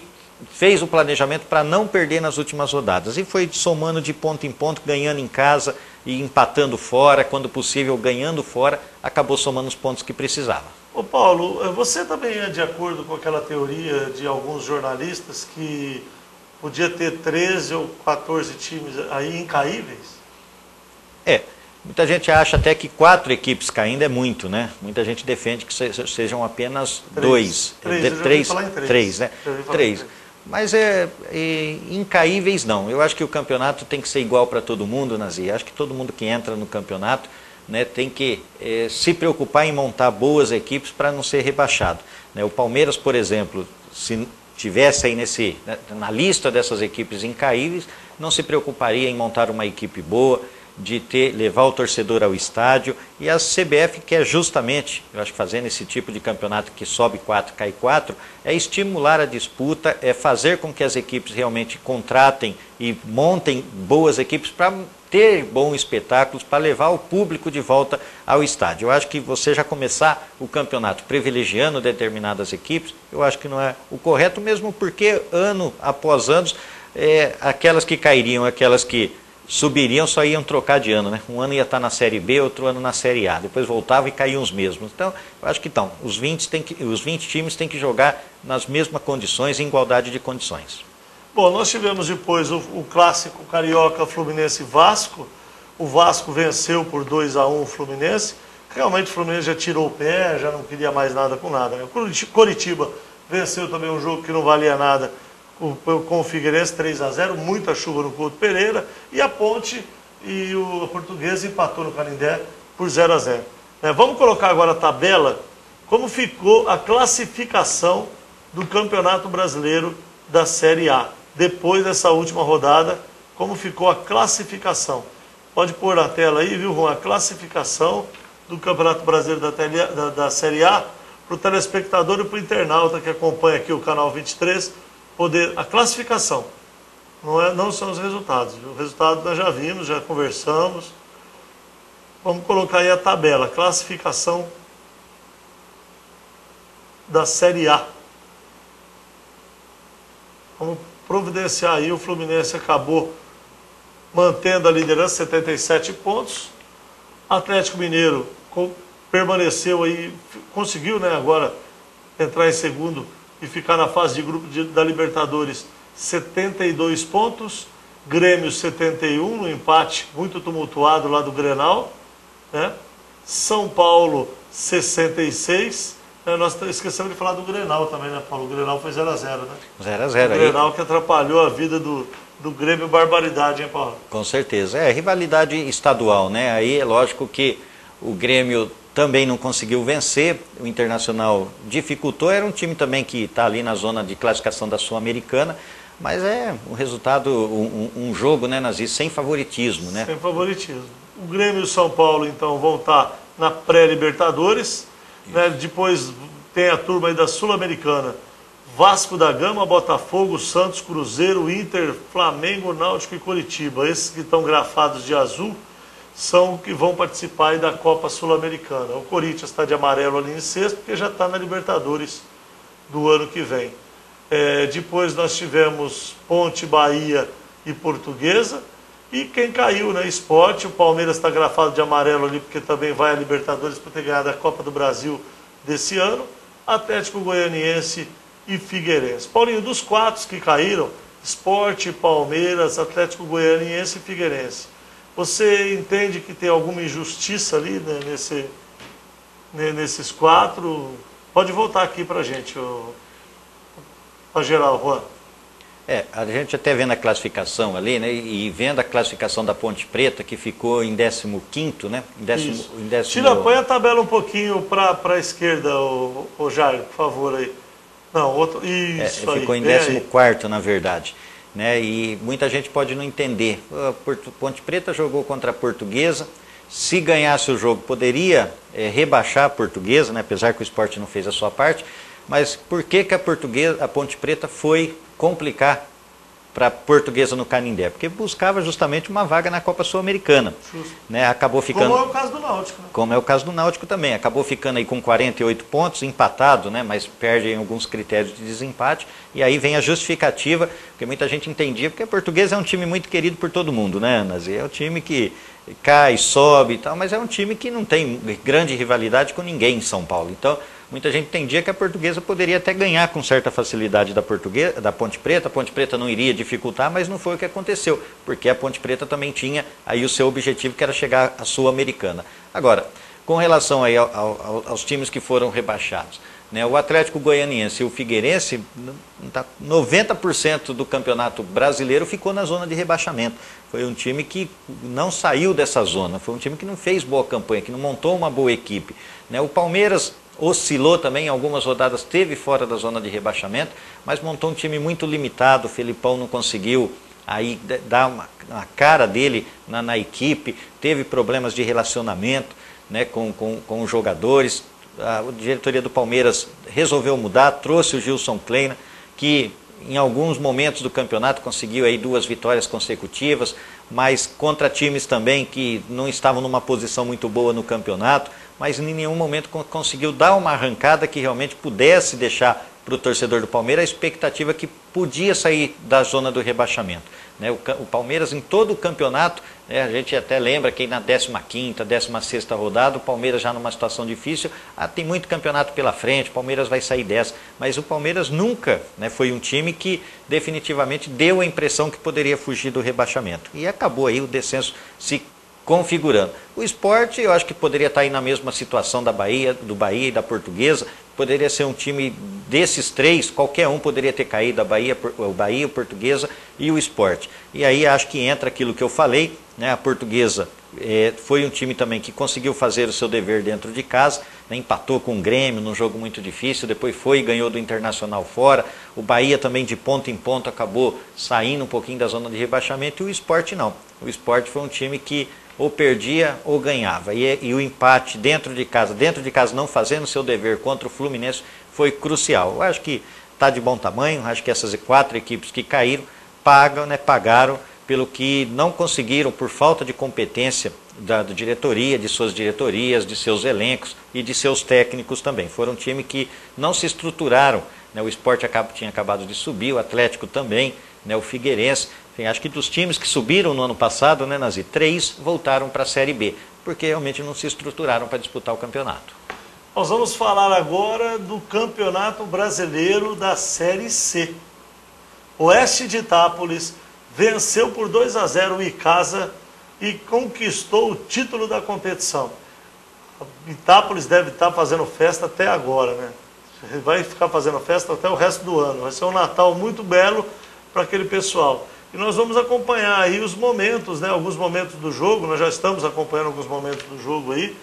Speaker 2: fez o planejamento para não perder nas últimas rodadas. E foi somando de ponto em ponto, ganhando em casa e empatando fora, quando possível ganhando fora, acabou somando os pontos que precisava.
Speaker 1: Ô Paulo, você também é de acordo com aquela teoria de alguns jornalistas que podia ter 13 ou 14 times aí incaíveis?
Speaker 2: Muita gente acha até que 4 equipes caindo é muito, né? Muita gente defende que sejam apenas 2. 3, né? 3. Mas incaíveis não. Eu acho que o campeonato tem que ser igual para todo mundo, Nazi. Acho que todo mundo que entra no campeonato, né, tem que se preocupar em montar boas equipes para não ser rebaixado, né? O Palmeiras, por exemplo, se tivesse aí na lista dessas equipes incaíveis, não se preocuparia em montar uma equipe boa, de levar o torcedor ao estádio, e a CBF quer justamente, eu acho que fazendo esse tipo de campeonato que sobe 4, cai 4, é estimular a disputa, é fazer com que as equipes realmente contratem e montem boas equipes para ter bons espetáculos, para levar o público de volta ao estádio. Eu acho que você já começar o campeonato privilegiando determinadas equipes, eu acho que não é o correto, mesmo porque ano após ano, aquelas que cairiam, aquelas que subiriam, só iam trocar de ano, né? Um ano ia estar na Série B, outro ano na Série A. Depois voltava e caíam os mesmos. Então, eu acho que os 20 times têm que jogar nas mesmas condições, em igualdade de condições.
Speaker 1: Bom, nós tivemos depois o clássico carioca Fluminense e Vasco. O Vasco venceu por 2-1 o Fluminense. Realmente o Fluminense já tirou o pé, já não queria mais nada com nada, né? O Coritiba venceu também um jogo que não valia nada com o Figueirense, 3-0, muita chuva no Couto Pereira, e a Ponte e a Portuguesa empatou no Canindé por 0-0. Vamos colocar agora a tabela, como ficou a classificação do Campeonato Brasileiro da Série A. Depois dessa última rodada, como ficou a classificação. Pode pôr na tela aí, viu, Juan? A classificação do Campeonato Brasileiro da Série A para o telespectador e para o internauta que acompanha aqui o canal 23, a classificação, não são os resultados. O resultado nós já vimos, já conversamos. Vamos colocar aí a tabela, classificação da Série A. Vamos providenciar aí, o Fluminense acabou mantendo a liderança, 77 pontos. Atlético Mineiro permaneceu aí, conseguiu, né, agora entrar em segundo e ficar na fase de grupo da Libertadores, 72 pontos. Grêmio 71, no empate muito tumultuado lá do Grenal, né? São Paulo 66. Nós esquecemos de falar do Grenal também, né, Paulo? O Grenal foi 0 a 0, né?
Speaker 2: 0 a 0
Speaker 1: aí. O Grenal que atrapalhou a vida do Grêmio, barbaridade, hein, Paulo?
Speaker 2: Com certeza. É rivalidade estadual, né? Aí é lógico que o Grêmio também não conseguiu vencer, o Internacional dificultou, era um time também que está ali na zona de classificação da Sul-Americana, mas é um resultado, um jogo, né, Nazi, sem favoritismo, né?
Speaker 1: Sem favoritismo. O Grêmio e o São Paulo, então, vão estar na pré-Libertadores, né? Depois tem a turma aí da Sul-Americana, Vasco da Gama, Botafogo, Santos, Cruzeiro, Inter, Flamengo, Náutico e Coritiba. Esses que estão grafados de azul são que vão participar aí da Copa Sul-Americana. O Corinthians está de amarelo ali em sexto, porque já está na Libertadores do ano que vem. Depois nós tivemos Ponte, Bahia e Portuguesa. E quem caiu, né? Sport, o Palmeiras está grafado de amarelo ali, porque também vai a Libertadores por ter ganhado a Copa do Brasil desse ano. Atlético Goianiense e Figueirense. Paulinho, dos 4 que caíram, Sport, Palmeiras, Atlético Goianiense e Figueirense. Você entende que tem alguma injustiça ali, né, nesses 4? Pode voltar aqui para a gente, para geral, Juan.
Speaker 2: A gente até vendo a classificação ali, né, e vendo a classificação da Ponte Preta, que ficou em 15º, né?
Speaker 1: Tira, põe a tabela um pouquinho para a esquerda, o Jair, por favor, aí. Não, outro, isso aí.
Speaker 2: Ficou em 14º, na verdade. Né, e muita gente pode não entender. A Ponte Preta jogou contra a Portuguesa, se ganhasse o jogo poderia rebaixar a Portuguesa, né, apesar que o Sport não fez a sua parte, mas por que a Ponte Preta foi complicar para a Portuguesa no Canindé? Porque buscava justamente uma vaga na Copa Sul-Americana. Né, acabou ficando...
Speaker 1: Como é o caso do Náutico. Né?
Speaker 2: Como é o caso do Náutico também. Acabou ficando aí com 48 pontos, empatado, né, mas perde em alguns critérios de desempate. E aí vem a justificativa, porque muita gente entendia, porque a Portuguesa é um time muito querido por todo mundo, né, Nas? É um time que cai, sobe e tal, mas é um time que não tem grande rivalidade com ninguém em São Paulo. Então, muita gente entendia que a Portuguesa poderia até ganhar com certa facilidade da Ponte Preta. A Ponte Preta não iria dificultar, mas não foi o que aconteceu, porque a Ponte Preta também tinha aí o seu objetivo, que era chegar à Sul-Americana. Agora, com relação aí aos times que foram rebaixados, né, o Atlético Goianiense e o Figueirense, 90% do campeonato brasileiro ficou na zona de rebaixamento. Foi um time que não saiu dessa zona, foi um time que não fez boa campanha, que não montou uma boa equipe. Né, o Palmeiras oscilou também, em algumas rodadas esteve fora da zona de rebaixamento, mas montou um time muito limitado. O Felipão não conseguiu aí dar uma cara dele na equipe, teve problemas de relacionamento, né, com os jogadores. A diretoria do Palmeiras resolveu mudar, trouxe o Gilson Kleina, que em alguns momentos do campeonato conseguiu aí 2 vitórias consecutivas, mas contra times também que não estavam numa posição muito boa no campeonato, mas em nenhum momento conseguiu dar uma arrancada que realmente pudesse deixar para o torcedor do Palmeiras a expectativa que podia sair da zona do rebaixamento. Né, o Palmeiras em todo o campeonato, né, a gente até lembra que na 15ª, 16ª rodada, o Palmeiras já numa situação difícil, tem muito campeonato pela frente, o Palmeiras vai sair dessa, mas o Palmeiras nunca, né, foi um time que definitivamente deu a impressão que poderia fugir do rebaixamento. E acabou aí o descenso se configurando. O Sport, eu acho que poderia estar aí na mesma situação do Bahia e da Portuguesa, poderia ser um time desses 3, qualquer um poderia ter caído, o Bahia, a Portuguesa e o Sport. E aí acho que entra aquilo que eu falei, né? A Portuguesa foi um time também que conseguiu fazer o seu dever dentro de casa, né? Empatou com o Grêmio num jogo muito difícil, depois foi e ganhou do Internacional fora. O Bahia também de ponto em ponto acabou saindo um pouquinho da zona de rebaixamento, e o Sport não. O Sport foi um time que ou perdia ou ganhava. E o empate dentro de casa não fazendo o seu dever contra o Fluminense, foi crucial. Eu acho que está de bom tamanho, acho que essas 4 equipes que caíram pagaram pelo que não conseguiram, por falta de competência da diretoria, de suas diretorias, de seus elencos e de seus técnicos também. Foram um time que não se estruturaram, né? O Sport tinha acabado de subir, o Atlético também, né? O Figueirense. Enfim, acho que dos times que subiram no ano passado, né, Nazi, 3 voltaram para a Série B. porque realmente não se estruturaram para disputar o campeonato.
Speaker 1: Nós vamos falar agora do Campeonato Brasileiro da Série C. O Oeste de Itápolis venceu por 2-0 o Icasa e conquistou o título da competição. Itápolis deve estar fazendo festa até agora, né? Vai ficar fazendo festa até o resto do ano. Vai ser um Natal muito belo para aquele pessoal. E nós vamos acompanhar aí os momentos, né? Alguns momentos do jogo. Nós já estamos acompanhando alguns momentos do jogo aí.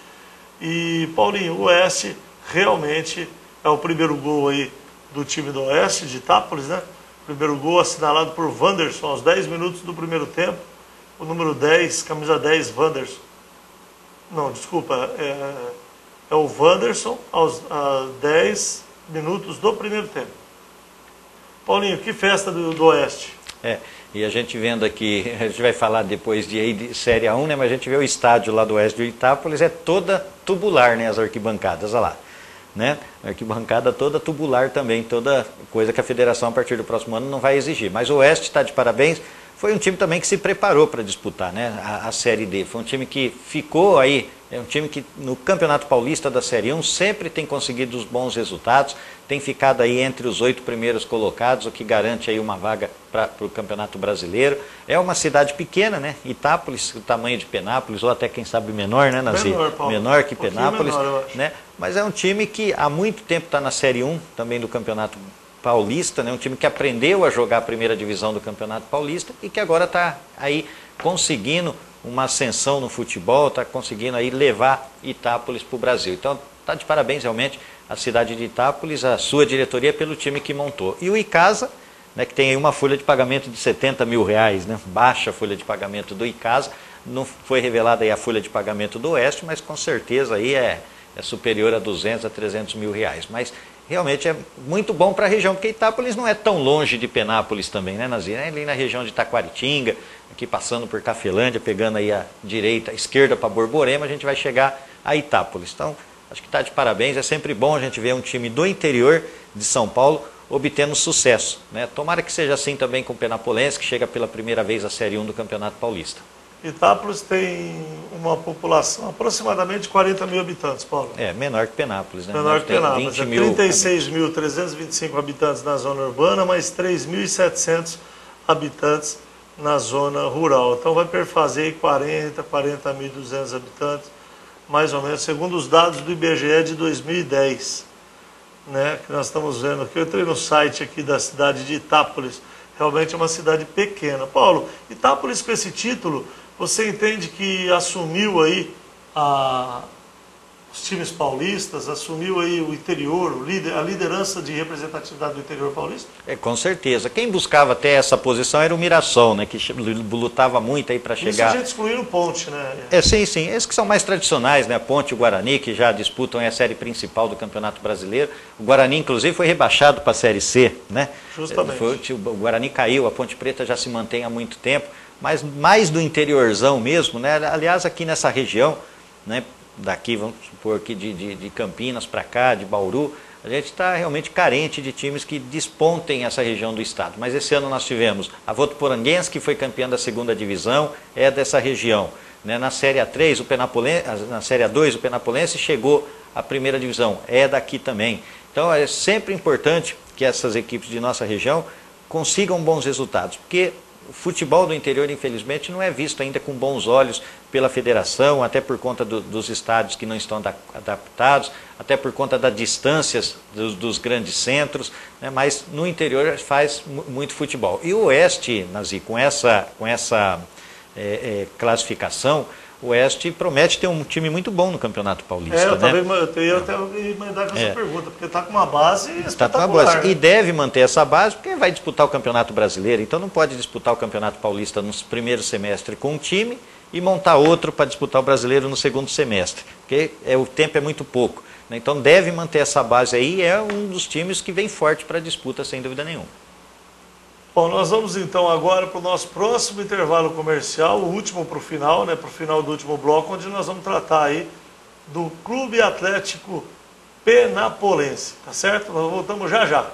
Speaker 1: E, Paulinho, o Oeste realmente é o primeiro gol aí do time do Oeste de Itápolis, né? Primeiro gol assinalado por Wanderson aos 10 minutos do primeiro tempo. O número 10, camisa 10, Wanderson. Não, desculpa, é o Wanderson aos 10 minutos do primeiro tempo. Paulinho, que festa do Oeste.
Speaker 2: E a gente vendo aqui, a gente vai falar depois de Série A1, né? Mas a gente vê o estádio lá do Oeste de Itápolis, é toda tubular, né? As arquibancadas, olha lá. Né? A arquibancada toda tubular também, toda coisa que a federação a partir do próximo ano não vai exigir. Mas o Oeste está de parabéns, foi um time também que se preparou para disputar, né? a Série D. Foi um time que ficou aí, é um time que no Campeonato Paulista da Série 1 sempre tem conseguido os bons resultados, tem ficado aí entre os 8 primeiros colocados, o que garante aí uma vaga para o Campeonato Brasileiro. É uma cidade pequena, né? Itápolis, o tamanho de Penápolis, ou até quem sabe menor, né, Nazir? Menor que Penápolis, menor, né? Mas é um time que há muito tempo está na Série 1, também do Campeonato Paulista, né? Um time que aprendeu a jogar a primeira divisão do Campeonato Paulista e que agora está aí conseguindo uma ascensão no futebol, está conseguindo aí levar Itápolis para o Brasil. Então está de parabéns realmente a cidade de Itápolis, a sua diretoria pelo time que montou. E o Icasa, né, que tem aí uma folha de pagamento de R$70 mil, né? Baixa a folha de pagamento do Icasa, não foi revelada aí a folha de pagamento do Oeste, mas com certeza aí é superior a 200 a 300 mil reais. Mas realmente é muito bom para a região, porque Itápolis não é tão longe de Penápolis também, né, Nazir? É ali na região de Taquaritinga, aqui passando por Cafelândia, pegando aí a direita, a esquerda para Borborema, a gente vai chegar a Itápolis. Então, acho que está de parabéns, é sempre bom a gente ver um time do interior de São Paulo obtendo sucesso, né? Tomara que seja assim também com o Penapolense, que chega pela primeira vez à Série 1 do Campeonato Paulista.
Speaker 1: Itápolis tem uma população aproximadamente 40 mil habitantes, Paulo.
Speaker 2: Menor que Penápolis, né?
Speaker 1: Menor que Penápolis.
Speaker 2: 20
Speaker 1: 36.325 habitantes na zona urbana, mais 3.700 habitantes na zona rural. Então vai perfazer 40.200 habitantes, mais ou menos, segundo os dados do IBGE de 2010, né? Que nós estamos vendo aqui. Eu entrei no site aqui da cidade de Itápolis, realmente é uma cidade pequena. Paulo, Itápolis com esse título, você entende que assumiu aí os times paulistas, assumiu aí o interior, a liderança de representatividade do interior paulista?
Speaker 2: Com certeza. Quem buscava até essa posição era o Mirassol, né, que lutava muito aí para chegar... Isso a
Speaker 1: gente excluiu o Ponte, né?
Speaker 2: Sim. Esses que são mais tradicionais, né, Ponte e o Guarani, que já disputam a série principal do Campeonato Brasileiro. O Guarani, inclusive, foi rebaixado para a Série C, né?
Speaker 1: Justamente.
Speaker 2: O Guarani caiu, a Ponte Preta já se mantém há muito tempo, mas mais do interiorzão mesmo, né? Aliás, aqui nessa região, né, daqui, vamos supor que de Campinas para cá, de Bauru, a gente está realmente carente de times que despontem essa região do estado. Mas esse ano nós tivemos a Votuporanguense, que foi campeã da segunda divisão, é dessa região, né? Na Série A3, na Série A2, o Penapolense chegou à primeira divisão, é daqui também. Então é sempre importante que essas equipes de nossa região consigam bons resultados, porque o futebol do interior, infelizmente, não é visto ainda com bons olhos pela federação, até por conta dos estádios que não estão adaptados, até por conta das distâncias dos grandes centros, né? Mas no interior faz muito futebol. E o Oeste, Nazir, com essa classificação, o Oeste promete ter um time muito bom no Campeonato Paulista.
Speaker 1: Eu ia até emendar com essa pergunta, porque está com uma base espetacular.
Speaker 2: Né? E deve manter essa base, porque vai disputar o Campeonato Brasileiro. Então não pode disputar o Campeonato Paulista no primeiro semestre com um time e montar outro para disputar o Brasileiro no segundo semestre, porque o tempo é muito pouco, né? Então deve manter essa base aí, é um dos times que vem forte para a disputa, sem dúvida nenhuma.
Speaker 1: Bom, nós vamos então agora para o nosso próximo intervalo comercial, o último para o final, né, para o final do último bloco, onde nós vamos tratar aí do Clube Atlético Penapolense, tá certo? Nós voltamos já já.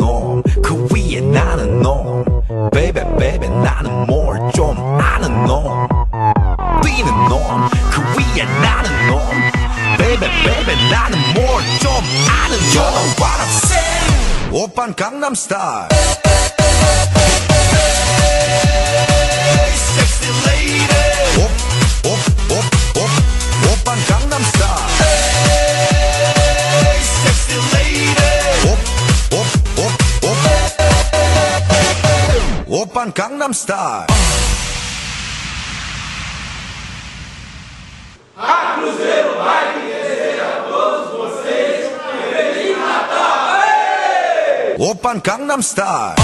Speaker 3: 놈 그 위에 나는 놈 Baby baby 나는 뭘 좀 아는 놈 뛰는 놈 그 위에 나는 놈 Baby baby 나는 뭘 좀 아는 놈 You know what I'm saying 오빤 강남스타일 Sexy lady 오빤 강남스타일 Sexy lady 오빤 강남스타일
Speaker 4: A Cruzeiro Bike deseja a todos vocês um Feliz Natal! Ei!
Speaker 3: 오빤 강남스타일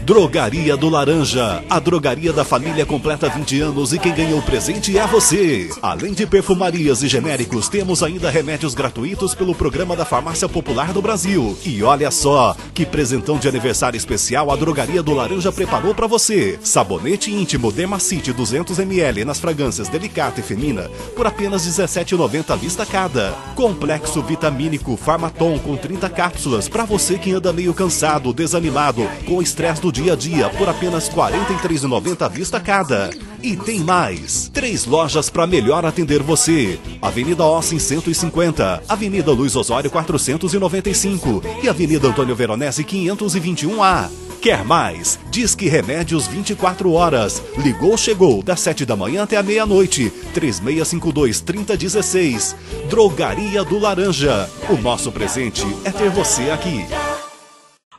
Speaker 6: Drogaria do Laranja, a drogaria da família completa 20 anos e quem ganhou o presente é você. Além de perfumarias e genéricos, temos ainda remédios gratuitos pelo programa da Farmácia Popular do Brasil. E olha só, que presentão de aniversário especial a Drogaria do Laranja preparou para você. Sabonete íntimo Dermacite 200 ml nas fragrâncias Delicata e Femina por apenas R$ 17,90 à vista cada. Complexo vitamínico Farmaton com 30 cápsulas para você que anda meio cansado, desanimado, com o estresse do dia a dia por apenas R$ 43,90 à vista cada. E tem mais, 3 lojas para melhor atender você. Avenida Ossim 150, Avenida Luiz Osório 495 e Avenida Antônio Veronese 521A. Quer mais? Disque Remédios 24 horas. Ligou, chegou, das 7 da manhã até a meia-noite. 3652-3016. Drogaria do Laranja. O nosso presente é ter você aqui.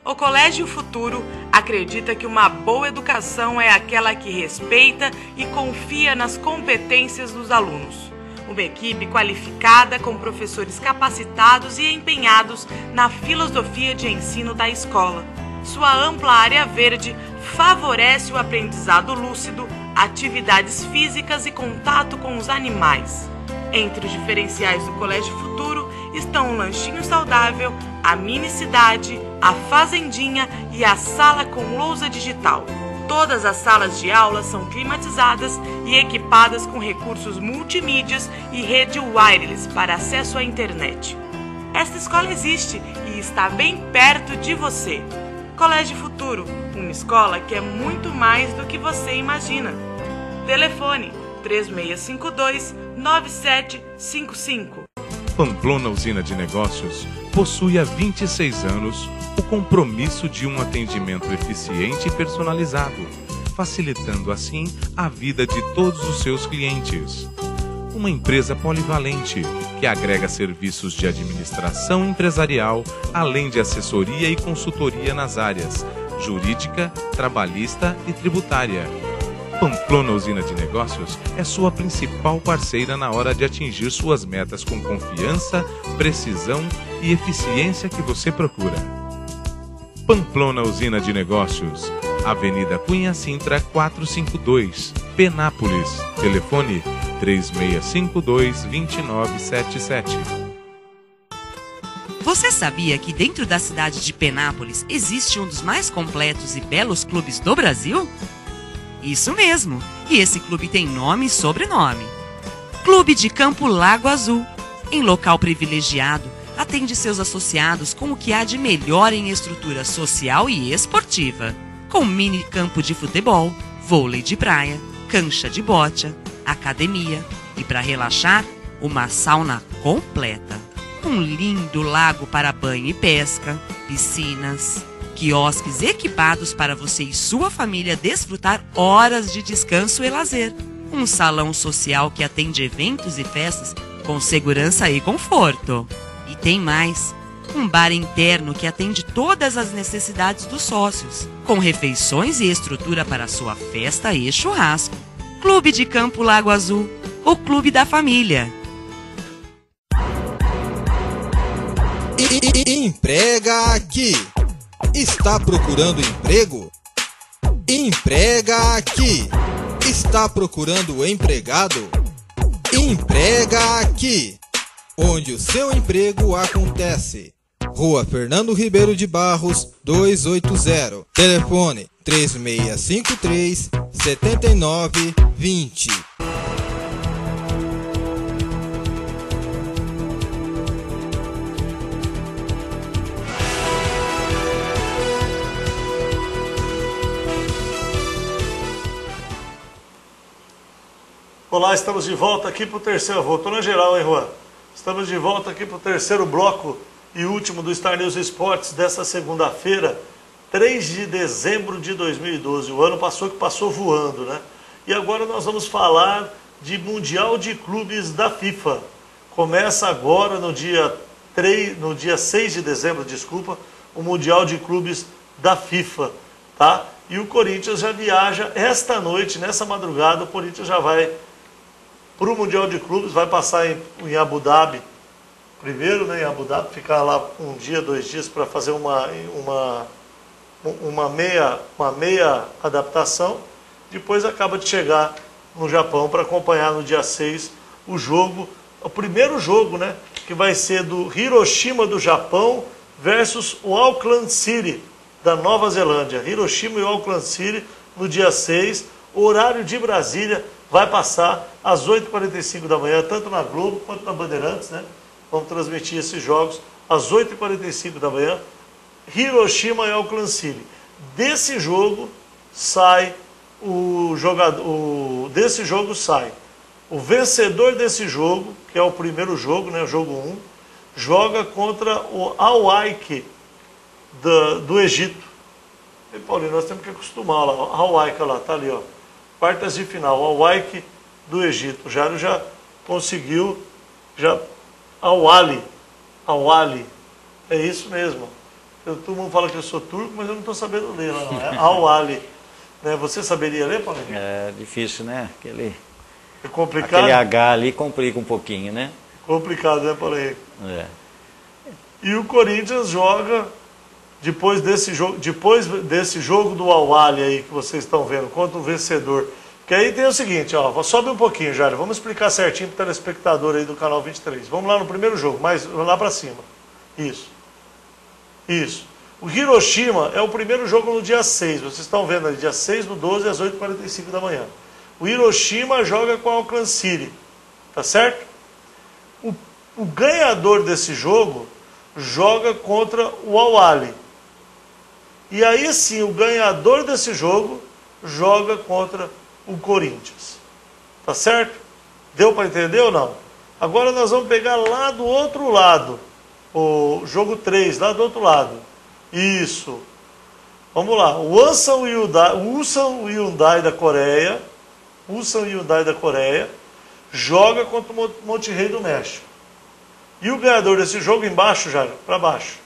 Speaker 7: O Colégio Futuro acredita que uma boa educação é aquela que respeita e confia nas competências dos alunos. Uma equipe qualificada com professores capacitados e empenhados na filosofia de ensino da escola. Sua ampla área verde favorece o aprendizado lúcido, atividades físicas e contato com os animais. Entre os diferenciais do Colégio Futuro estão o lanchinho saudável, a mini cidade, a fazendinha e a sala com lousa digital. Todas as salas de aula são climatizadas e equipadas com recursos multimídias e rede wireless para acesso à internet. Esta escola existe e está bem perto de você. Colégio Futuro, uma escola que é muito mais do que você imagina. Telefone 3652-9755.
Speaker 8: Pamplona Usina de Negócios possui há 26 anos o compromisso de um atendimento eficiente e personalizado, facilitando assim a vida de todos os seus clientes. Uma empresa polivalente que agrega serviços de administração empresarial, além de assessoria e consultoria nas áreas jurídica, trabalhista e tributária. Pamplona Usina de Negócios é sua principal parceira na hora de atingir suas metas com confiança, precisão e eficiência que você procura. Pamplona Usina de Negócios, Avenida Cunha Sintra 452, Penápolis. Telefone 3652-2977.
Speaker 9: Você sabia que dentro da cidade de Penápolis existe um dos mais completos e belos clubes do Brasil? Isso mesmo, e esse clube tem nome e sobrenome. Clube de Campo Lago Azul. Em local privilegiado, atende seus associados com o que há de melhor em estrutura social e esportiva. Com mini campo de futebol, vôlei de praia, cancha de bocha, academia e, para relaxar, uma sauna completa. Um lindo lago para banho e pesca, piscinas, quiosques equipados para você e sua família desfrutar horas de descanso e lazer. Um salão social que atende eventos e festas com segurança e conforto. E tem mais, um bar interno que atende todas as necessidades dos sócios, com refeições e estrutura para sua festa e churrasco. Clube de Campo Lago Azul, o clube da família.
Speaker 10: Emprega aqui. Está procurando emprego? Emprega aqui. Está procurando empregado? Emprega aqui. Onde o seu emprego acontece. Rua Fernando Ribeiro de Barros, 280. Telefone 3653-7920.
Speaker 1: Olá, estamos de volta aqui para o terceiro... Voltou na geral, hein, Juan? Estamos de volta aqui para o terceiro bloco e último do Star News Esportes dessa segunda-feira, 3 de dezembro de 2012. O ano passou que passou voando, né? E agora nós vamos falar de Mundial de Clubes da FIFA. Começa agora no dia 6 de dezembro, desculpa, o Mundial de Clubes da FIFA, tá? E o Corinthians já viaja esta noite, nessa madrugada, o Corinthians já vai para o Mundial de Clubes, vai passar em Abu Dhabi, primeiro, né, em Abu Dhabi, ficar lá um dia, 2 dias para fazer uma meia adaptação, depois acaba de chegar no Japão para acompanhar no dia 6 o jogo, o primeiro jogo, né, que vai ser do Hiroshima do Japão versus o Auckland City da Nova Zelândia. Hiroshima e Auckland City no dia 6, horário de Brasília, vai passar às 8h45 da manhã, tanto na Globo quanto na Bandeirantes, né? Vamos transmitir esses jogos às 8h45 da manhã, Hiroshima e Auckland City. Desse jogo sai o jogador, desse jogo sai o vencedor desse jogo, que é o primeiro jogo, né, o jogo 1, joga contra o Al-Aik do Egito. E, Paulinho, nós temos que acostumar lá, Al-Aik lá, tá ali, ó. Quartas de final, Al-Aik do Egito. O Jário já conseguiu, Al-Ali, é isso mesmo. Todo mundo fala que eu sou turco, mas eu não estou sabendo ler lá, não. É Al-Ali. Né? Você saberia ler, Paulinho?
Speaker 2: É difícil, né?
Speaker 1: É complicado?
Speaker 2: Aquele H ali complica um pouquinho, né?
Speaker 1: Complicado, né, Paulinho?
Speaker 2: É.
Speaker 1: E o Corinthians joga, depois desse jogo do Al-Ali aí que vocês estão vendo, contra o vencedor. Que aí tem o seguinte, ó, sobe um pouquinho, Jário, vamos explicar certinho para o telespectador aí do canal 23. Vamos lá no primeiro jogo, mas lá para cima. Isso. O Hiroshima é o primeiro jogo no dia 6, vocês estão vendo ali, dia 6 do 12 às 8h45 da manhã. O Hiroshima joga com a Auckland City, tá certo? O ganhador desse jogo joga contra o Al-Ali. E aí sim, o ganhador desse jogo joga contra o Corinthians. Tá certo? Deu para entender ou não? Agora nós vamos pegar lá do outro lado, o jogo 3, lá do outro lado. Isso. Vamos lá. O Ulsan Hyundai da Coreia, joga contra o Monterrey do México. E o ganhador desse jogo, embaixo, já, para baixo.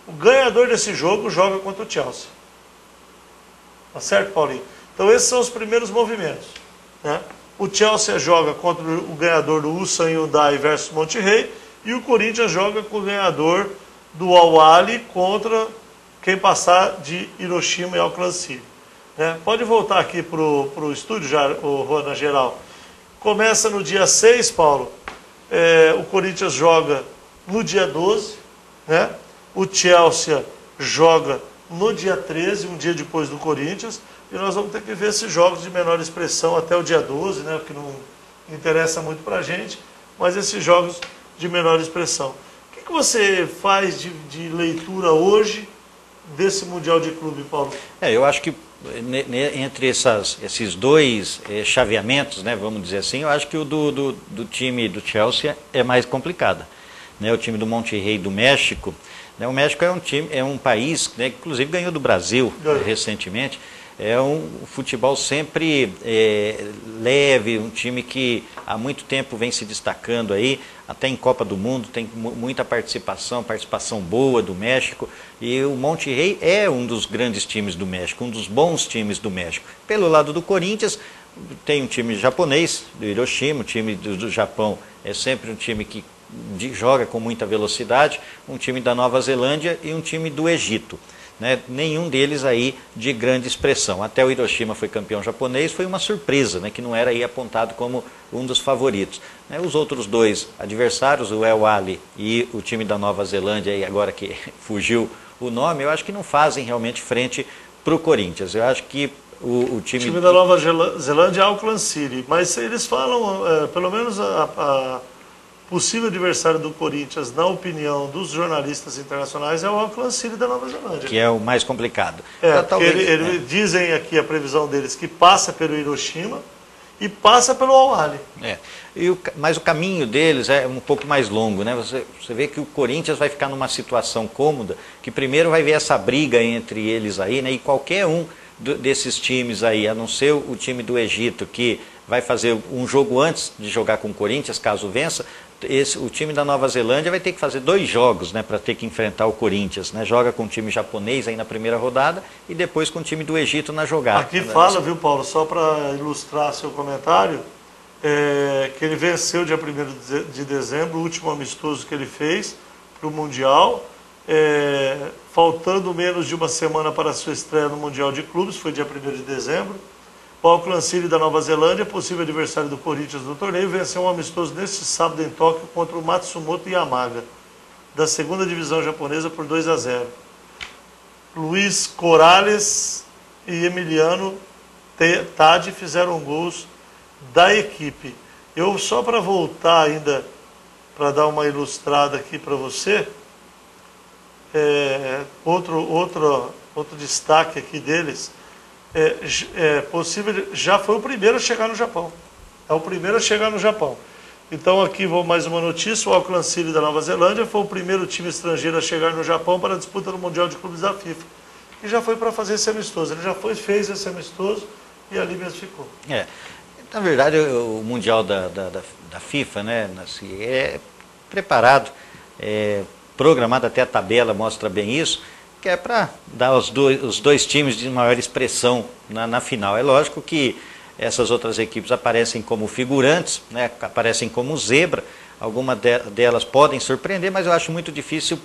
Speaker 1: O ganhador desse jogo joga contra o Chelsea. Tá certo, Paulinho? Então esses são os primeiros movimentos, né? O Chelsea joga contra o ganhador do Ulsan Hyundai versus Monterrey, e o Corinthians joga com o ganhador do Al-Ali contra quem passar de Hiroshima e Auckland City. Né? Pode voltar aqui para o estúdio, já, o Juan, na geral. Começa no dia 6, Paulo. O Corinthians joga no dia 12, né? O Chelsea joga no dia 13, um dia depois do Corinthians, e nós vamos ter que ver esses jogos de menor expressão até o dia 12, né? Porque não interessa muito para a gente, mas esses jogos de menor expressão. O que você faz de leitura hoje desse Mundial de Clube, Paulo?
Speaker 2: Eu acho que entre esses dois chaveamentos, né, vamos dizer assim, eu acho que o do time do Chelsea é mais complicado. Né, o time do Monterrey do México, né, o México é um país, né, que inclusive ganhou do Brasil recentemente. É um futebol sempre leve, um time que há muito tempo vem se destacando aí, até em Copa do Mundo, tem muita participação boa do México, e o Monterrey é um dos grandes times do México, um dos bons times do México. Pelo lado do Corinthians, tem um time japonês, do Hiroshima, o time do Japão é sempre um time que joga com muita velocidade, um time da Nova Zelândia e um time do Egito. Né? Nenhum deles aí de grande expressão. Até o Hiroshima foi campeão japonês, foi uma surpresa, né? Que não era aí apontado como um dos favoritos. Né? Os outros dois adversários, o Al-Ali e o time da Nova Zelândia, e agora que fugiu o nome, eu acho que não fazem realmente frente para o Corinthians. Eu acho que o time
Speaker 1: da Nova Zelândia é Auckland City, mas eles falam, pelo menos a possível adversário do Corinthians, na opinião dos jornalistas internacionais, é o Auckland City da Nova Zelândia.
Speaker 2: Que é o mais complicado.
Speaker 1: Talvez, dizem aqui a previsão deles que passa pelo Hiroshima e passa pelo Al-Ahly.
Speaker 2: Mas o caminho deles é um pouco mais longo, né? Você vê que o Corinthians vai ficar numa situação cômoda, que primeiro vai ver essa briga entre eles aí, né? E qualquer um desses times aí, a não ser o time do Egito, que vai fazer um jogo antes de jogar com o Corinthians, caso vença, o time da Nova Zelândia vai ter que fazer 2 jogos, né, para ter que enfrentar o Corinthians, né? Joga com o time japonês aí na primeira rodada e depois com o time do Egito na jogada.
Speaker 1: Aqui fala, viu, Paulo, só para ilustrar seu comentário, que ele venceu dia 1º de dezembro, o último amistoso que ele fez para o Mundial, faltando menos de uma semana para a sua estreia no Mundial de Clubes, foi dia 1º de dezembro. O Auckland City da Nova Zelândia, possível adversário do Corinthians no torneio, venceu um amistoso neste sábado em Tóquio contra o Matsumoto Yamaga, da 2ª divisão japonesa, por 2-0. Luiz Corales e Emiliano Tade fizeram gols da equipe. Eu, só para voltar ainda, para dar uma ilustrada aqui para você, outro destaque aqui deles, possível, já foi o primeiro a chegar no Japão. É o primeiro a chegar no Japão. Então aqui vou mais uma notícia, o Auckland City da Nova Zelândia foi o primeiro time estrangeiro a chegar no Japão para a disputa do Mundial de Clubes da FIFA. E já foi para fazer esse amistoso. Ele já fez esse amistoso e ali mesmo ficou.
Speaker 2: Na verdade, o Mundial da FIFA, né, é preparado, programado, até a tabela mostra bem isso, que é para dar os dois times de maior expressão na final. É lógico que essas outras equipes aparecem como figurantes, né, aparecem como zebra, algumas delas podem surpreender, mas eu acho muito difícil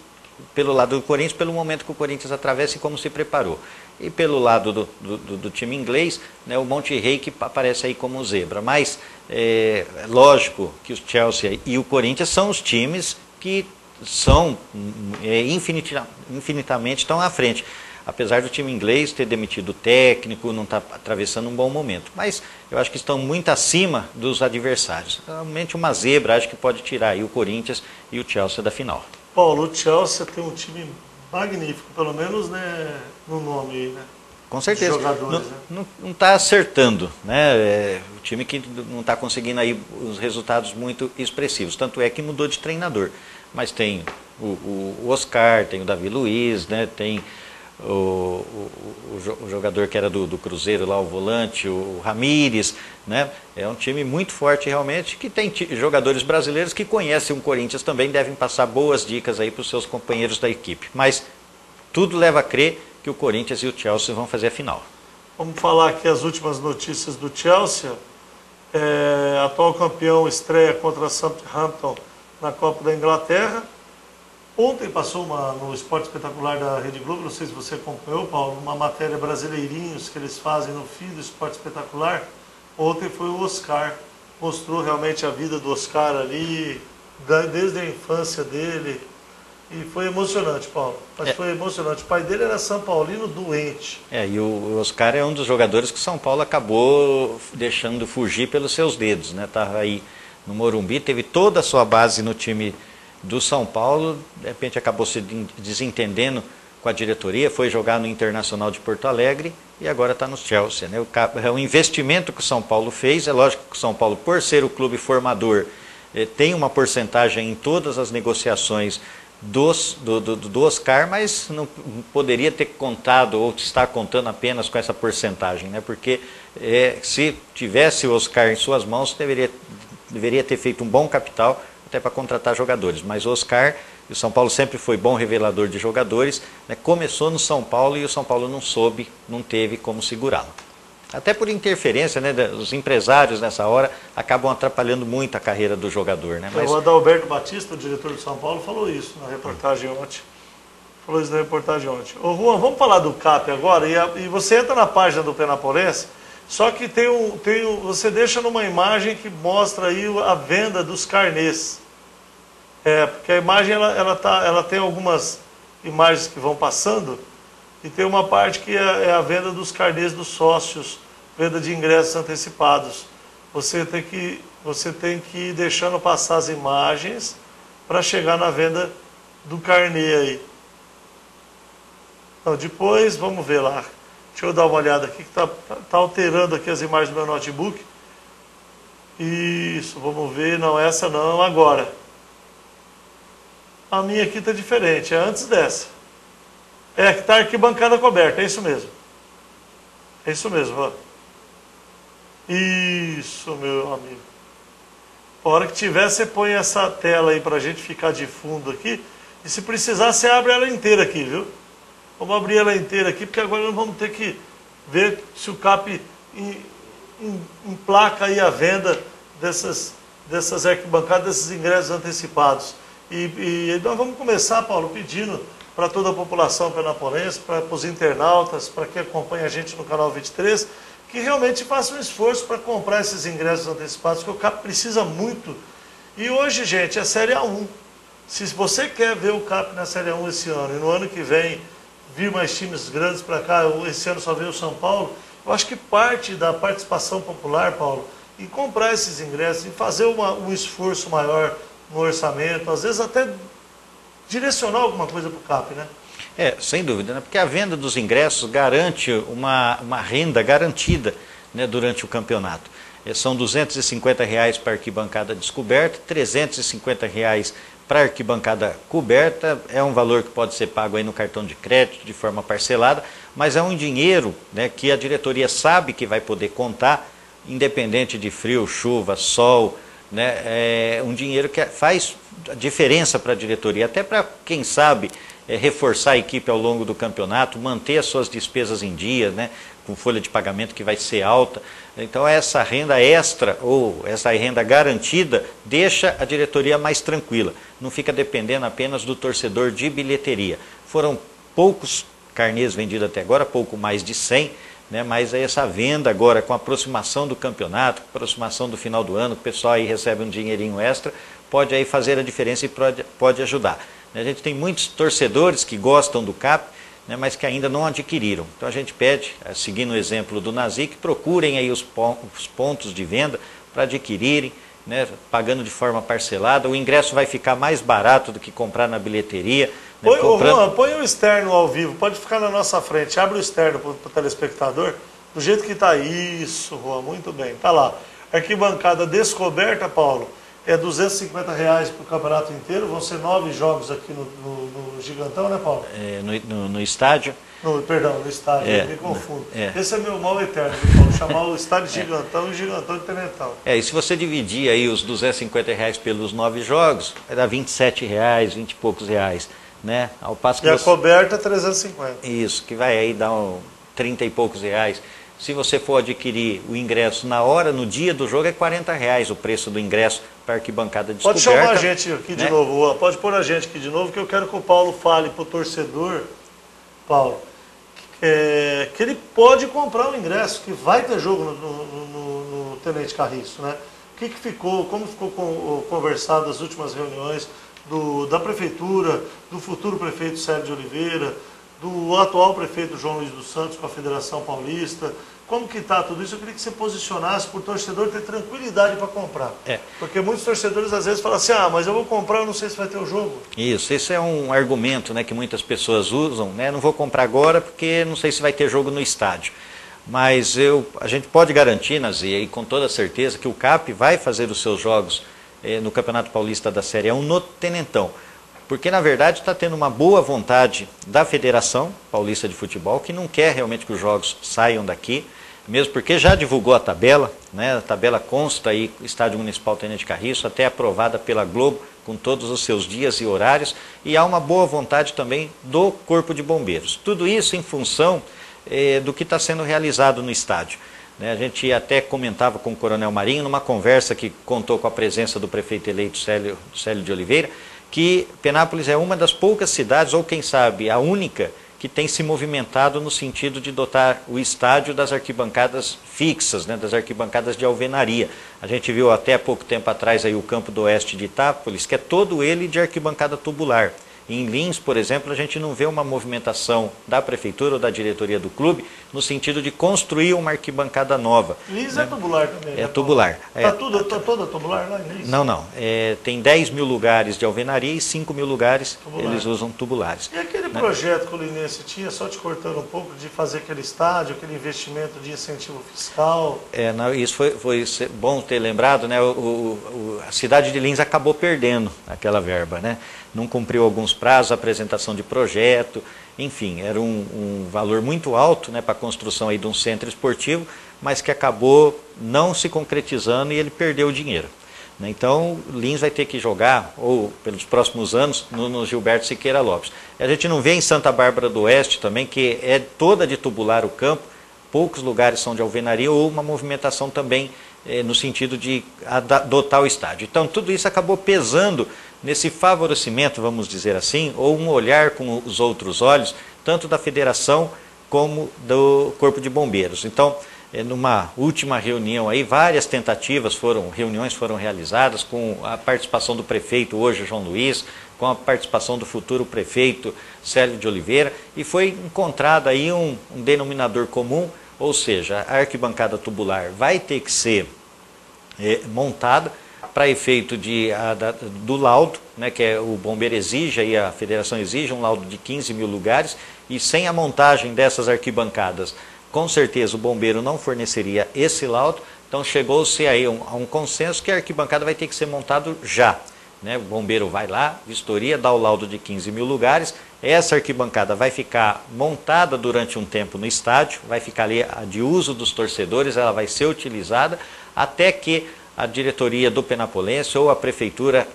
Speaker 2: pelo lado do Corinthians, pelo momento que o Corinthians atravessa e como se preparou. E pelo lado do time inglês, né, o Monterrey que aparece aí como zebra. Mas é lógico que o Chelsea e o Corinthians são os times que são infinitamente estão à frente. Apesar do time inglês ter demitido o técnico, não está atravessando um bom momento. Mas eu acho que estão muito acima dos adversários. Realmente uma zebra, acho que pode tirar aí o Corinthians e o Chelsea da final.
Speaker 1: Paulo, o Chelsea tem um time magnífico, pelo menos, né, no nome aí, né?
Speaker 2: Com certeza.
Speaker 1: Jogadores,
Speaker 2: não está acertando, né? O time que não está conseguindo aí os resultados muito expressivos. Tanto é que mudou de treinador. Mas tem o Oscar, tem o Davi Luiz, né? Tem o jogador que era do Cruzeiro lá, o volante, o Ramírez, né? É um time muito forte realmente, que tem jogadores brasileiros que conhecem o Corinthians também, devem passar boas dicas aí para os seus companheiros da equipe. Mas tudo leva a crer que o Corinthians e o Chelsea vão fazer a final.
Speaker 1: Vamos falar aqui as últimas notícias do Chelsea. Atual campeão estreia contra Southampton na Copa da Inglaterra. Ontem passou no Esporte Espetacular da Rede Globo, não sei se você acompanhou, Paulo, uma matéria Brasileirinhos que eles fazem no fim do Esporte Espetacular. Ontem foi o Oscar, mostrou realmente a vida do Oscar ali, desde a infância dele. E foi emocionante, Paulo. Mas foi emocionante. O pai dele era São Paulino doente.
Speaker 2: E o Oscar é um dos jogadores que o São Paulo acabou deixando fugir pelos seus dedos, né? Estava aí no Morumbi, teve toda a sua base no time do São Paulo, de repente acabou se desentendendo com a diretoria, foi jogar no Internacional de Porto Alegre e agora está no Chelsea, né? O investimento que o São Paulo fez, é lógico que o São Paulo, por ser o clube formador, tem uma porcentagem em todas as negociações do Oscar, mas não poderia ter contado ou estar contando apenas com essa porcentagem, né? Porque se tivesse o Oscar em suas mãos, deveria ter feito um bom capital até para contratar jogadores. Mas o Oscar, o São Paulo sempre foi bom revelador de jogadores, né? Começou no São Paulo e o São Paulo não teve como segurá-lo. Até por interferência, né, os empresários nessa hora acabam atrapalhando muito a carreira do jogador, né?
Speaker 1: Mas o Adalberto Batista, o diretor do São Paulo, falou isso na reportagem ontem. Ô Juan, vamos falar do CAP agora, e você entra na página do Penapolense, só que você deixa numa imagem que mostra aí a venda dos carnês. Porque a imagem ela tem algumas imagens que vão passando, e tem uma parte que é a venda dos carnês dos sócios, venda de ingressos antecipados. Você tem que ir deixando passar as imagens para chegar na venda do carnê aí. Então, depois, vamos ver lá. Deixa eu dar uma olhada aqui, que tá alterando aqui as imagens do meu notebook. Isso, vamos ver. Não, essa não, agora. A minha aqui está diferente, é antes dessa. É que está arquibancada coberta, é isso mesmo. É isso mesmo, ó. Isso, meu amigo. A hora que tiver, você põe essa tela aí pra gente ficar de fundo aqui. E se precisar, você abre ela inteira aqui, viu? Vamos abrir ela inteira aqui, porque agora nós vamos ter que ver se o CAP emplaca aí a venda dessas arquibancadas, desses ingressos antecipados. E nós vamos começar, Paulo, pedindo para toda a população penapolense, para os internautas, para quem acompanha a gente no canal 23, que realmente faça um esforço para comprar esses ingressos antecipados, que o CAP precisa muito. E hoje, gente, é Série A1. Se você quer ver o CAP na Série A1 esse ano, e no ano que vem vir mais times grandes para cá, esse ano só veio o São Paulo, eu acho que parte da participação popular, Paulo, em comprar esses ingressos, em fazer um esforço maior no orçamento, às vezes até direcionar alguma coisa para o CAP, né?
Speaker 2: Sem dúvida, né? Porque a venda dos ingressos garante uma renda garantida, né, durante o campeonato. São R$ 250 para a arquibancada descoberta, R$ 350 para a arquibancada coberta. É um valor que pode ser pago aí no cartão de crédito de forma parcelada, mas é um dinheiro, né, que a diretoria sabe que vai poder contar, independente de frio, chuva, sol, né? É um dinheiro que faz diferença para a diretoria, até para quem sabe reforçar a equipe ao longo do campeonato, manter as suas despesas em dia, né, com folha de pagamento que vai ser alta. Então essa renda extra ou essa renda garantida deixa a diretoria mais tranquila, não fica dependendo apenas do torcedor de bilheteria. Foram poucos carnês vendidos até agora, pouco mais de 100, né, mas essa venda agora, com a aproximação do campeonato, aproximação do final do ano, o pessoal aí recebe um dinheirinho extra, pode aí fazer a diferença e pode ajudar. A gente tem muitos torcedores que gostam do CAP, né, mas que ainda não adquiriram. Então a gente pede, seguindo o exemplo do Nazi, que procurem aí os pontos de venda para adquirirem, né, pagando de forma parcelada. O ingresso vai ficar mais barato do que comprar na bilheteria. Né,
Speaker 1: Juan, põe o externo ao vivo, pode ficar na nossa frente. Abre o externo para o telespectador, do jeito que está. Isso, Juan, muito bem. Está lá. Arquibancada descoberta, Paulo, é R$ 250 para o campeonato inteiro. Vão ser 9 jogos aqui no Gigantão, né, Paulo?
Speaker 2: No estádio.
Speaker 1: Perdão, no estádio, eu me confundo. Esse é meu mal eterno, Paulo, chamar o estádio de Gigantão e Gigantão de Tenentão.
Speaker 2: E se você dividir aí os R$ 250 pelos 9 jogos, vai dar R$ 27, 20 e poucos reais. Né? Ao passo que
Speaker 1: a coberta é 350.
Speaker 2: Isso, que vai aí dar 30 e poucos reais. Se você for adquirir o ingresso na hora, no dia do jogo, é R$ 40 o preço do ingresso para a arquibancada descoberta.
Speaker 1: Pode chamar a gente aqui de novo, pode pôr a gente aqui de novo, que eu quero que o Paulo fale para o torcedor, Paulo, que ele pode comprar o ingresso, que vai ter jogo no Tenente Carriço, né? Como ficou conversado nas últimas reuniões da Prefeitura, do futuro prefeito Célio de Oliveira, do atual prefeito João Luiz dos Santos com a Federação Paulista. Como que está tudo isso? Eu queria que você posicionasse para o torcedor ter tranquilidade para comprar. Porque muitos torcedores às vezes falam assim, mas eu vou comprar, eu não sei se vai ter o jogo.
Speaker 2: Isso, esse é um argumento, né, que muitas pessoas usam, né? Não vou comprar agora porque não sei se vai ter jogo no estádio. Mas a gente pode garantir, Nazi, e com toda certeza, que o CAP vai fazer os seus jogos no Campeonato Paulista da Série A1 no Tenentão. Porque, na verdade, está tendo uma boa vontade da Federação Paulista de Futebol, que não quer realmente que os jogos saiam daqui, mesmo porque já divulgou a tabela, né? A tabela consta aí, Estádio Municipal Tenente Carriço, até aprovada pela Globo, com todos os seus dias e horários, e há uma boa vontade também do Corpo de Bombeiros. Tudo isso em função do que está sendo realizado no estádio. A gente até comentava com o Coronel Marinho, numa conversa que contou com a presença do prefeito eleito Célio de Oliveira, que Penápolis é uma das poucas cidades, ou quem sabe a única, que tem se movimentado no sentido de dotar o estádio das arquibancadas fixas, né, das arquibancadas de alvenaria. A gente viu até pouco tempo atrás aí o Campo do Oeste de Itápolis, que é todo ele de arquibancada tubular. Em Lins, por exemplo, a gente não vê uma movimentação da prefeitura ou da diretoria do clube no sentido de construir uma arquibancada nova.
Speaker 1: Lins, né? É tubular também.
Speaker 2: É tubular.
Speaker 1: Está toda tubular lá em Lins?
Speaker 2: Não. Tem 10 mil lugares de alvenaria e 5 mil lugares tubular. Eles usam tubulares.
Speaker 1: E aquele projeto que o Linense tinha, só te cortando um pouco, de fazer aquele estádio, aquele investimento de incentivo fiscal?
Speaker 2: Isso foi bom ter lembrado, né? A cidade de Lins acabou perdendo aquela verba, né? Não cumpriu alguns prazos, apresentação de projeto, enfim, era um valor muito alto, né, para a construção aí de um centro esportivo, mas que acabou não se concretizando e ele perdeu o dinheiro. Então, Lins vai ter que jogar, ou pelos próximos anos, no Gilberto Siqueira Lopes. A gente não vê em Santa Bárbara do Oeste também, que é toda de tubular o campo, poucos lugares são de alvenaria, ou uma movimentação também no sentido de dotar o estádio. Então, tudo isso acabou pesando nesse favorecimento, vamos dizer assim, ou um olhar com os outros olhos, tanto da federação como do Corpo de Bombeiros. Então, numa última reunião aí, várias reuniões foram realizadas com a participação do prefeito hoje, João Luiz, com a participação do futuro prefeito Célio de Oliveira, e foi encontrado aí um denominador comum, ou seja, a arquibancada tubular vai ter que ser montada para efeito do laudo, né, que o bombeiro exige, aí a federação exige um laudo de 15 mil lugares, e sem a montagem dessas arquibancadas, com certeza o bombeiro não forneceria esse laudo. Então chegou-se aí a um consenso que a arquibancada vai ter que ser montado já, né? O bombeiro vai lá, vistoria, dá o laudo de 15 mil lugares, essa arquibancada vai ficar montada durante um tempo no estádio, vai ficar ali de uso dos torcedores, ela vai ser utilizada até que a diretoria do Penapolense ou a prefeitura,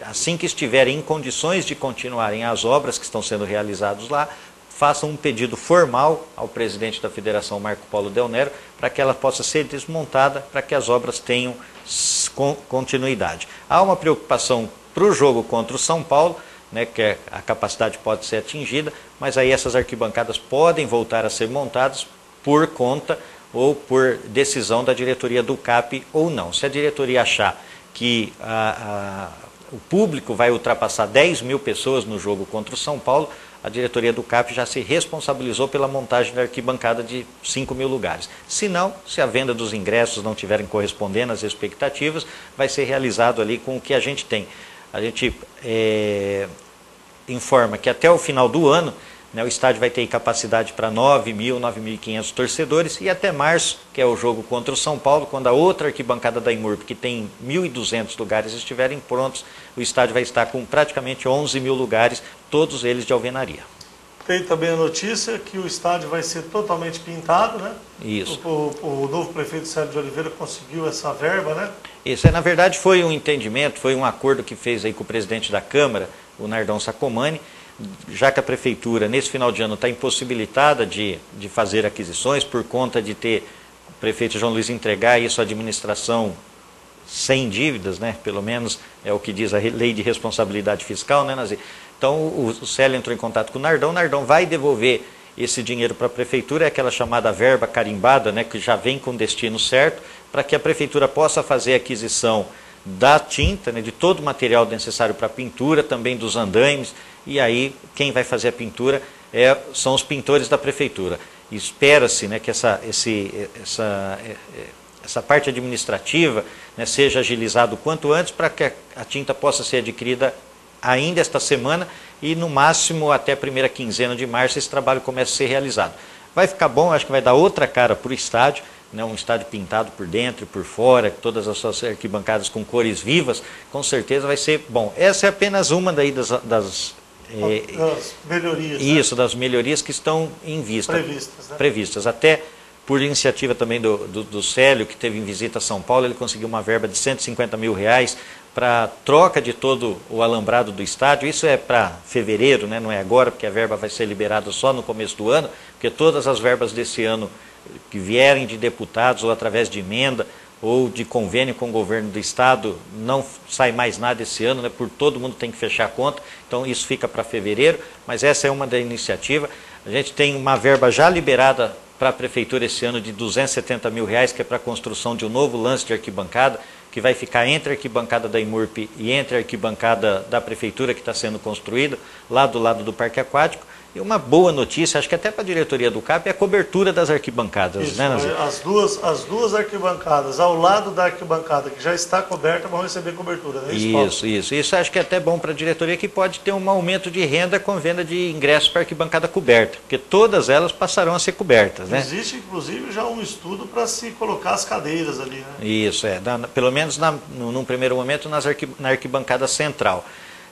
Speaker 2: assim que estiverem em condições de continuarem as obras que estão sendo realizadas lá, façam um pedido formal ao presidente da Federação, Marco Polo Del Nero, para que ela possa ser desmontada, para que as obras tenham continuidade. Há uma preocupação para o jogo contra o São Paulo, né, que a capacidade pode ser atingida, mas aí essas arquibancadas podem voltar a ser montadas por conta ou por decisão da diretoria do CAP ou não. Se a diretoria achar que o público vai ultrapassar 10 mil pessoas no jogo contra o São Paulo, a diretoria do CAP já se responsabilizou pela montagem da arquibancada de 5 mil lugares. Se não, se a venda dos ingressos não tiverem correspondendo às expectativas, vai ser realizado ali com o que a gente tem. A gente informa que até o final do ano, né, o estádio vai ter capacidade para 9.500 torcedores, e até março, que é o jogo contra o São Paulo, quando a outra arquibancada da Imurb, que tem 1.200 lugares, estiverem prontos, o estádio vai estar com praticamente 11 mil lugares, todos eles de alvenaria.
Speaker 1: Tem também a notícia que o estádio vai ser totalmente pintado, né?
Speaker 2: Isso.
Speaker 1: O novo prefeito Célio de Oliveira conseguiu essa verba, né?
Speaker 2: Isso, na verdade foi um entendimento, foi um acordo que fez aí com o presidente da Câmara, o Nardon Sacomani, já que a prefeitura, nesse final de ano, está impossibilitada de fazer aquisições por conta de ter o prefeito João Luiz entregar isso à administração sem dívidas, né? Pelo menos é o que diz a lei de responsabilidade fiscal, né, Nazi? Então o Célio entrou em contato com o Nardon vai devolver esse dinheiro para a prefeitura, é aquela chamada verba carimbada, né, que já vem com destino certo, para que a prefeitura possa fazer a aquisição da tinta, né, de todo o material necessário para a pintura, também dos andaimes, e aí quem vai fazer a pintura são os pintores da prefeitura. Espera-se, né, que essa parte administrativa, né, seja agilizada o quanto antes, para que a tinta possa ser adquirida ainda esta semana, e no máximo até a primeira quinzena de março esse trabalho começa a ser realizado. Vai ficar bom, acho que vai dar outra cara para o estádio, né, um estádio pintado por dentro e por fora, todas as suas arquibancadas com cores vivas, com certeza vai ser bom. Essa é apenas uma daí das
Speaker 1: melhorias.
Speaker 2: Isso,
Speaker 1: né?
Speaker 2: Das melhorias que estão em vista.
Speaker 1: Previstas, né?
Speaker 2: Previstas. Até por iniciativa também do Célio, que teve em visita a São Paulo, ele conseguiu uma verba de R$150 mil para troca de todo o alambrado do estádio. Isso é para fevereiro, né? Não é agora, porque a verba vai ser liberada só no começo do ano, porque todas as verbas desse ano que vierem de deputados ou através de emenda ou de convênio com o governo do estado, não sai mais nada esse ano, né? Por todo mundo tem que fechar a conta, então isso fica para fevereiro, mas essa é uma da iniciativa. A gente tem uma verba já liberada para a prefeitura esse ano de R$270 mil, que é para a construção de um novo lance de arquibancada, que vai ficar entre a arquibancada da Imurp e entre a arquibancada da prefeitura que está sendo construída, lá do lado do Parque Aquático. E uma boa notícia, acho que até para a diretoria do CAP, é a cobertura das arquibancadas.
Speaker 1: Isso,
Speaker 2: né,
Speaker 1: as duas arquibancadas, ao lado da arquibancada que já está coberta, vão receber cobertura, né?
Speaker 2: Isso acho que é até bom para a diretoria, que pode ter um aumento de renda com venda de ingressos para arquibancada coberta, porque todas elas passarão a ser cobertas. Né?
Speaker 1: Existe, inclusive, já um estudo para se colocar as cadeiras ali. Né?
Speaker 2: Isso, pelo menos num primeiro momento na arquibancada central.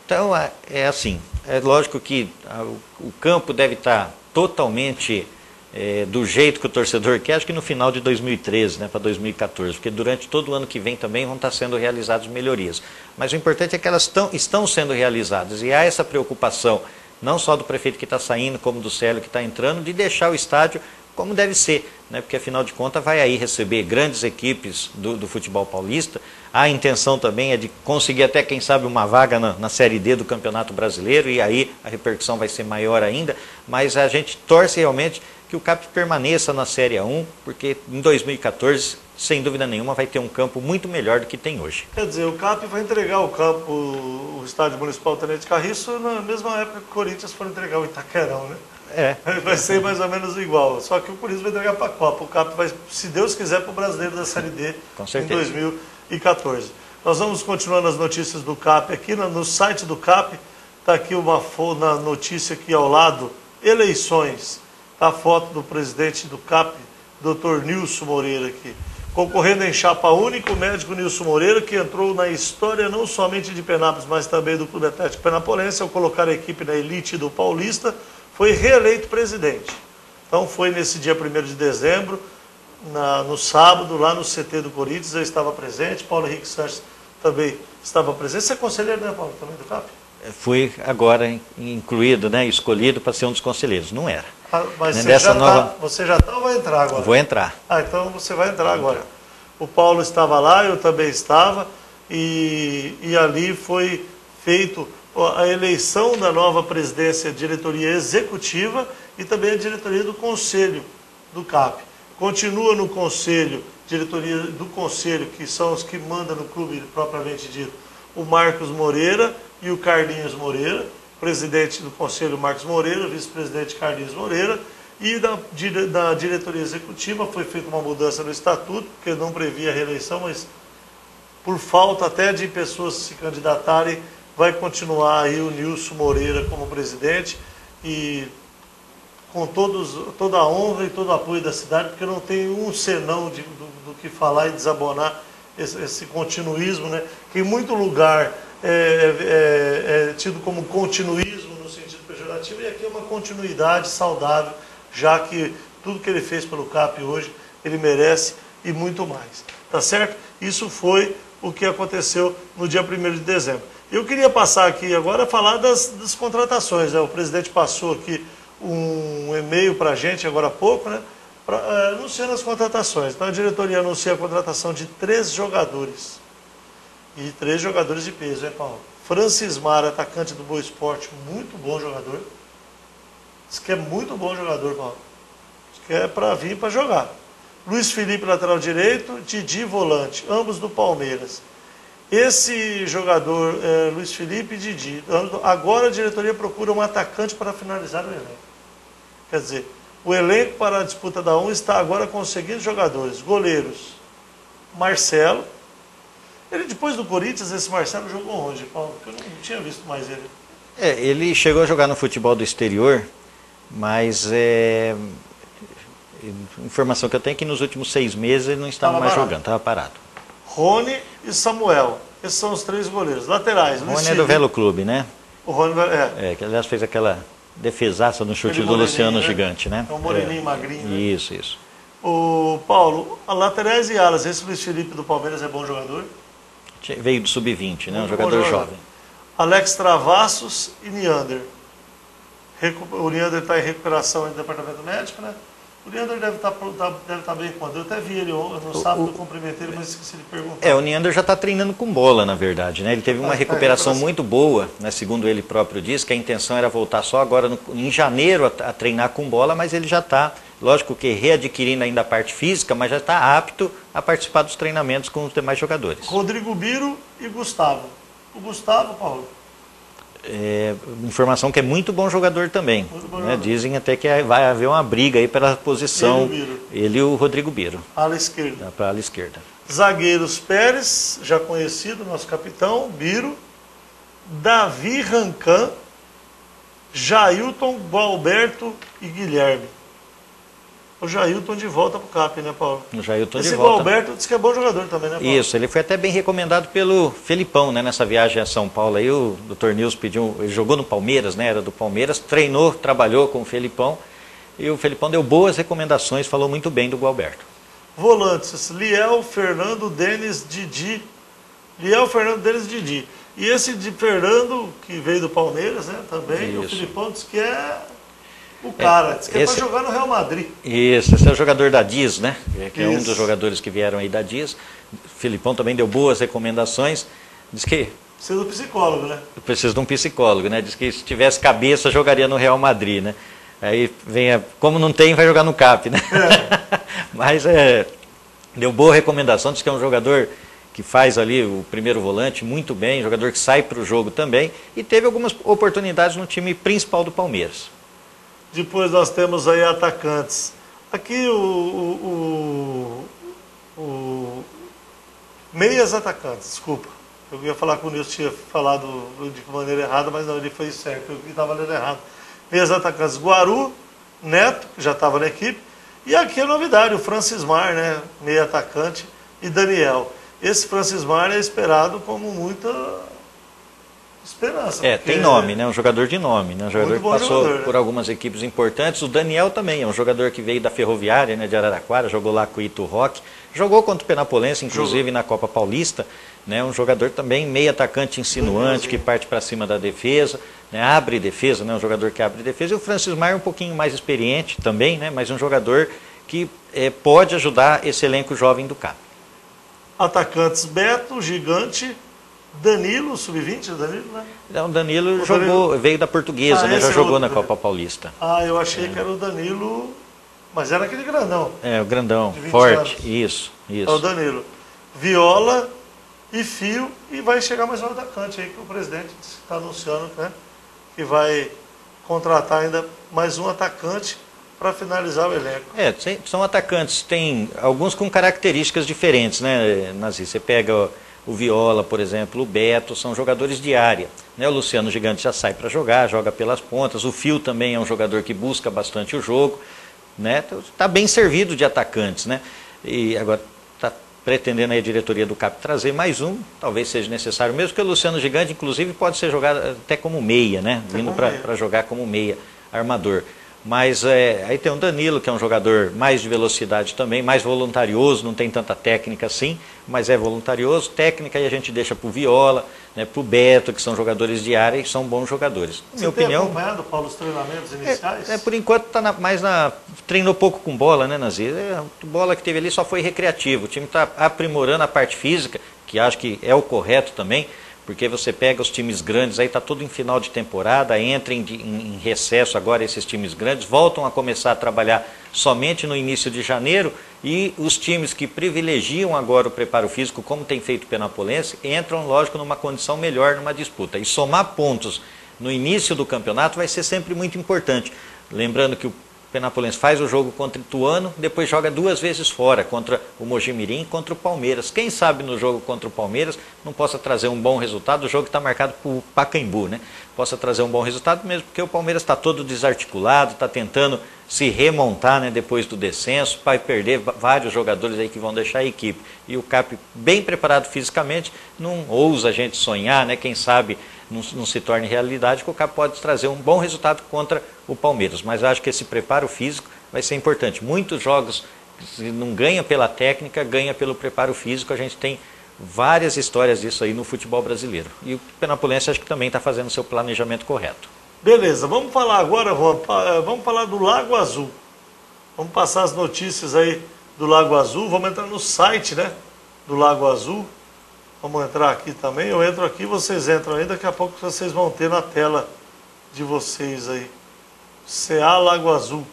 Speaker 2: Então, é assim, é lógico que o campo deve estar totalmente do jeito que o torcedor quer, acho que no final de 2013, né, para 2014, porque durante todo o ano que vem também vão estar sendo realizadas melhorias. Mas o importante é que elas estão sendo realizadas, e há essa preocupação, não só do prefeito que está saindo, como do Célio que está entrando, de deixar o estádio como deve ser, né? Porque afinal de contas vai aí receber grandes equipes do futebol paulista. A intenção também é de conseguir até, quem sabe, uma vaga na Série D do Campeonato Brasileiro, e aí a repercussão vai ser maior ainda, mas a gente torce realmente que o CAP permaneça na Série A1, porque em 2014, sem dúvida nenhuma, vai ter um campo muito melhor do que tem hoje.
Speaker 1: Quer dizer, o CAP vai entregar o campo, o Estádio Municipal Tenente Carriço, na mesma época que o Corinthians for entregar o Itaquerão, né? Vai ser mais ou menos igual, só que o Corinthians vai entregar para a Copa. O CAP vai, se Deus quiser, para o Brasileiro da Série D em 2014. Nós vamos continuando as notícias do CAP aqui, no site do CAP, está aqui na notícia aqui ao lado, eleições, a foto do presidente do CAP, Dr. Nilson Moreira aqui. Concorrendo em chapa única, o médico Nilson Moreira, que entrou na história não somente de Penápolis, mas também do Clube Atlético Penapolense, ao colocar a equipe na elite do Paulista, foi reeleito presidente. Então foi nesse dia 1º de dezembro, no sábado, lá no CT do Corinthians, eu estava presente, Paulo Henrique Sanches também estava presente. Você é conselheiro, né, Paulo, também do CAP?
Speaker 2: Fui agora incluído, né, escolhido para ser um dos conselheiros, não era.
Speaker 1: Mas você já está ou vai entrar agora?
Speaker 2: Vou entrar.
Speaker 1: Então você vai entrar agora. O Paulo estava lá, eu também estava, e ali foi feito a eleição da nova presidência, diretoria executiva e também a diretoria do conselho do CAP. Continua no conselho, diretoria do conselho, que são os que mandam no clube propriamente dito, o Marcos Moreira e o Carlinhos Moreira, presidente do conselho Marcos Moreira, vice-presidente Carlinhos Moreira, e da diretoria executiva foi feita uma mudança no estatuto, porque não previa a reeleição, mas por falta até de pessoas se candidatarem, vai continuar aí o Nilson Moreira como presidente, e com toda a honra e todo o apoio da cidade, porque não tem um senão do que falar e desabonar esse continuismo, né? Que em muito lugar é tido como continuismo no sentido pejorativo, e aqui é uma continuidade saudável, já que tudo que ele fez pelo CAP hoje, ele merece e muito mais. Tá certo? Isso foi o que aconteceu no dia 1º de dezembro. Eu queria passar aqui agora a falar das contratações, né? O presidente passou aqui um e-mail para a gente agora há pouco, né? Anunciando as contratações. Então a diretoria anuncia a contratação de 3 jogadores. E 3 jogadores de peso, hein, Paulo? Francis Mara, atacante do Boa Esporte, muito bom jogador. Diz que é muito bom jogador, Paulo. Diz que é para vir para jogar. Luiz Felipe, lateral direito, Didi, volante, ambos do Palmeiras. Esse jogador, Luiz Felipe e Didi, agora a diretoria procura um atacante para finalizar o elenco. Quer dizer, o elenco para a disputa da 1 está agora com os seguintes jogadores. Goleiros, Marcelo. Ele, depois do Corinthians, esse Marcelo jogou onde, Paulo? Porque eu não tinha visto mais ele.
Speaker 2: Ele chegou a jogar no futebol do exterior, mas informação que eu tenho é que nos últimos 6 meses ele não estava mais jogando, estava parado.
Speaker 1: Rony e Samuel. Esses são os 3 goleiros. Laterais.
Speaker 2: Rony é do Velo Clube, né?
Speaker 1: O Rony
Speaker 2: que aliás fez aquela defesaça no chute do Luciano, né? Gigante, né?
Speaker 1: É um moreninho magrinho. Né?
Speaker 2: Isso.
Speaker 1: O Paulo, laterais e alas. Esse Luiz Felipe do Palmeiras é bom jogador?
Speaker 2: Veio do Sub-20, né? Um jogador jovem.
Speaker 1: Alex Travassos e Neander. O Neander está em recuperação no departamento médico, né? O Neander deve estar bem quando. Eu até vi ele no sábado, eu cumprimentei ele, mas esqueci de perguntar.
Speaker 2: O Neander já está treinando com bola, na verdade, né? Ele teve uma recuperação muito boa, né? Segundo ele próprio diz, que a intenção era voltar só agora em janeiro a treinar com bola, mas ele já está, lógico que readquirindo ainda a parte física, mas já está apto a participar dos treinamentos com os demais jogadores.
Speaker 1: Rodrigo Biro e Gustavo. O Gustavo, Paulo?
Speaker 2: Informação que é muito bom jogador também. Né? Dizem até que vai haver uma briga aí pela posição. Ele e o Rodrigo Biro.
Speaker 1: Ala esquerda.
Speaker 2: Para a ala esquerda.
Speaker 1: Zagueiros: Pérez, já conhecido, nosso capitão, Biro, Davi Rancan, Jailton, Gualberto e Guilherme. O Jailton de volta pro CAP, né, Paulo?
Speaker 2: O Jailton
Speaker 1: Esse
Speaker 2: de volta.
Speaker 1: Gualberto diz que é bom jogador também, né, Paulo?
Speaker 2: Isso, ele foi até bem recomendado pelo Felipão, né, nessa viagem a São Paulo. Aí o Dr. Nils pediu, ele jogou no Palmeiras, né, era do Palmeiras, treinou, trabalhou com o Felipão, e o Felipão deu boas recomendações, falou muito bem do Gualberto.
Speaker 1: Volantes: Liel, Fernando, Denis, Didi. Liel, Fernando, Denis, Didi. E esse de Fernando, que veio do Palmeiras, né, também,
Speaker 2: Isso.
Speaker 1: o Felipão diz que é o cara, diz que é para jogar no Real Madrid.
Speaker 2: Isso, esse é o jogador da DIS, né? Que é um
Speaker 1: Isso.
Speaker 2: dos jogadores que vieram aí da DIS. O Felipão também deu boas recomendações. Diz que
Speaker 1: Precisa do psicólogo, né?
Speaker 2: precisa de um psicólogo, né? Diz que se tivesse cabeça, jogaria no Real Madrid, né? Aí vem, como não tem, vai jogar no CAP, né? Mas deu boa recomendação, diz que é um jogador que faz ali o primeiro volante muito bem, jogador que sai para o jogo também, e teve algumas oportunidades no time principal do Palmeiras.
Speaker 1: Depois nós temos aí atacantes. Aqui meias atacantes, desculpa. Eu ia falar que o Nilson tinha falado de maneira errada, mas não, ele foi certo, eu estava lendo errado. Meias atacantes: Guaru, Neto, que já estava na equipe, e aqui a novidade, o Francismar, né, meia atacante, e Daniel. Esse Francismar é esperado como muita esperança.
Speaker 2: Tem nome, né? Um jogador de nome, né? Um jogador que passou
Speaker 1: jogador, né?
Speaker 2: por algumas equipes importantes. O Daniel também é um jogador que veio da Ferroviária, né, de Araraquara, jogou lá com o Ito Roque, jogou contra o Penapolense, inclusive na Copa Paulista, né? Um jogador também meio atacante insinuante, que parte para cima da defesa, né? Abre defesa, né? Um jogador que abre defesa. E o Francismar é um pouquinho mais experiente também, né? Mas um jogador que pode ajudar esse elenco jovem do CAP.
Speaker 1: Atacantes: Beto, Gigante, Danilo, sub-20, Danilo, né?
Speaker 2: Então, o Danilo veio da Portuguesa, né? Já jogou na Copa Paulista.
Speaker 1: Ah, eu achei que era o Danilo, mas era aquele grandão.
Speaker 2: O grandão,
Speaker 1: de 20
Speaker 2: forte,
Speaker 1: anos.
Speaker 2: isso.
Speaker 1: É o Danilo. Viola e Fio, e vai chegar mais um atacante aí que o presidente está anunciando, né? Que vai contratar ainda mais um atacante para finalizar o elenco.
Speaker 2: São atacantes, tem alguns com características diferentes, né, Nazi? Você pega o Viola, por exemplo, o Beto, são jogadores de área. Né? O Luciano Gigante já sai para jogar, joga pelas pontas. O Fio também é um jogador que busca bastante o jogo. Né? Está bem servido de atacantes. Né? E agora está pretendendo aí a diretoria do CAP trazer mais um, talvez seja necessário mesmo, porque o Luciano Gigante, inclusive, pode ser jogado até como meia, né? Vindo para jogar como meia, armador. Mas aí tem o Danilo, que é um jogador mais de velocidade também, mais voluntarioso, não tem tanta técnica assim, mas é voluntarioso. Técnica aí a gente deixa para o Viola, né, para o Beto, que são jogadores de área e são bons jogadores.
Speaker 1: Você tem acompanhado, Paulo, os treinamentos iniciais?
Speaker 2: Por enquanto está treinou pouco com bola, né, Nazir? A bola que teve ali só foi recreativo. O time está aprimorando a parte física, que acho que é o correto também, porque você pega os times grandes, aí está tudo em final de temporada, entra em recesso agora esses times grandes, voltam a começar a trabalhar somente no início de janeiro, e os times que privilegiam agora o preparo físico, como tem feito o Penapolense, entram, lógico, numa condição melhor numa disputa. E somar pontos no início do campeonato vai ser sempre muito importante. Lembrando que o Penapolense faz o jogo contra o Ituano, depois joga 2 vezes fora, contra o Mojimirim e contra o Palmeiras. Quem sabe no jogo contra o Palmeiras não possa trazer um bom resultado, o jogo está marcado para o Pacaembu, né? Possa trazer um bom resultado mesmo, porque o Palmeiras está todo desarticulado, está tentando se remontar, né, depois do descenso, vai perder vários jogadores aí que vão deixar a equipe. E o CAP, bem preparado fisicamente, não ousa a gente sonhar, né? Quem sabe não se torne realidade, que o CAP pode trazer um bom resultado contra o Palmeiras. Mas acho que esse preparo físico vai ser importante. Muitos jogos, se não ganha pela técnica, ganha pelo preparo físico. A gente tem várias histórias disso aí no futebol brasileiro. E o Penapolense acho que também está fazendo o seu planejamento correto.
Speaker 1: Beleza, vamos falar agora, Juan, vamos falar do Lago Azul. Vamos passar as notícias aí do Lago Azul. Vamos entrar no site, né, do Lago Azul. Vamos entrar aqui também. Eu entro aqui, vocês entram aí. Daqui a pouco vocês vão ter na tela de vocês aí. CA Lago Azul.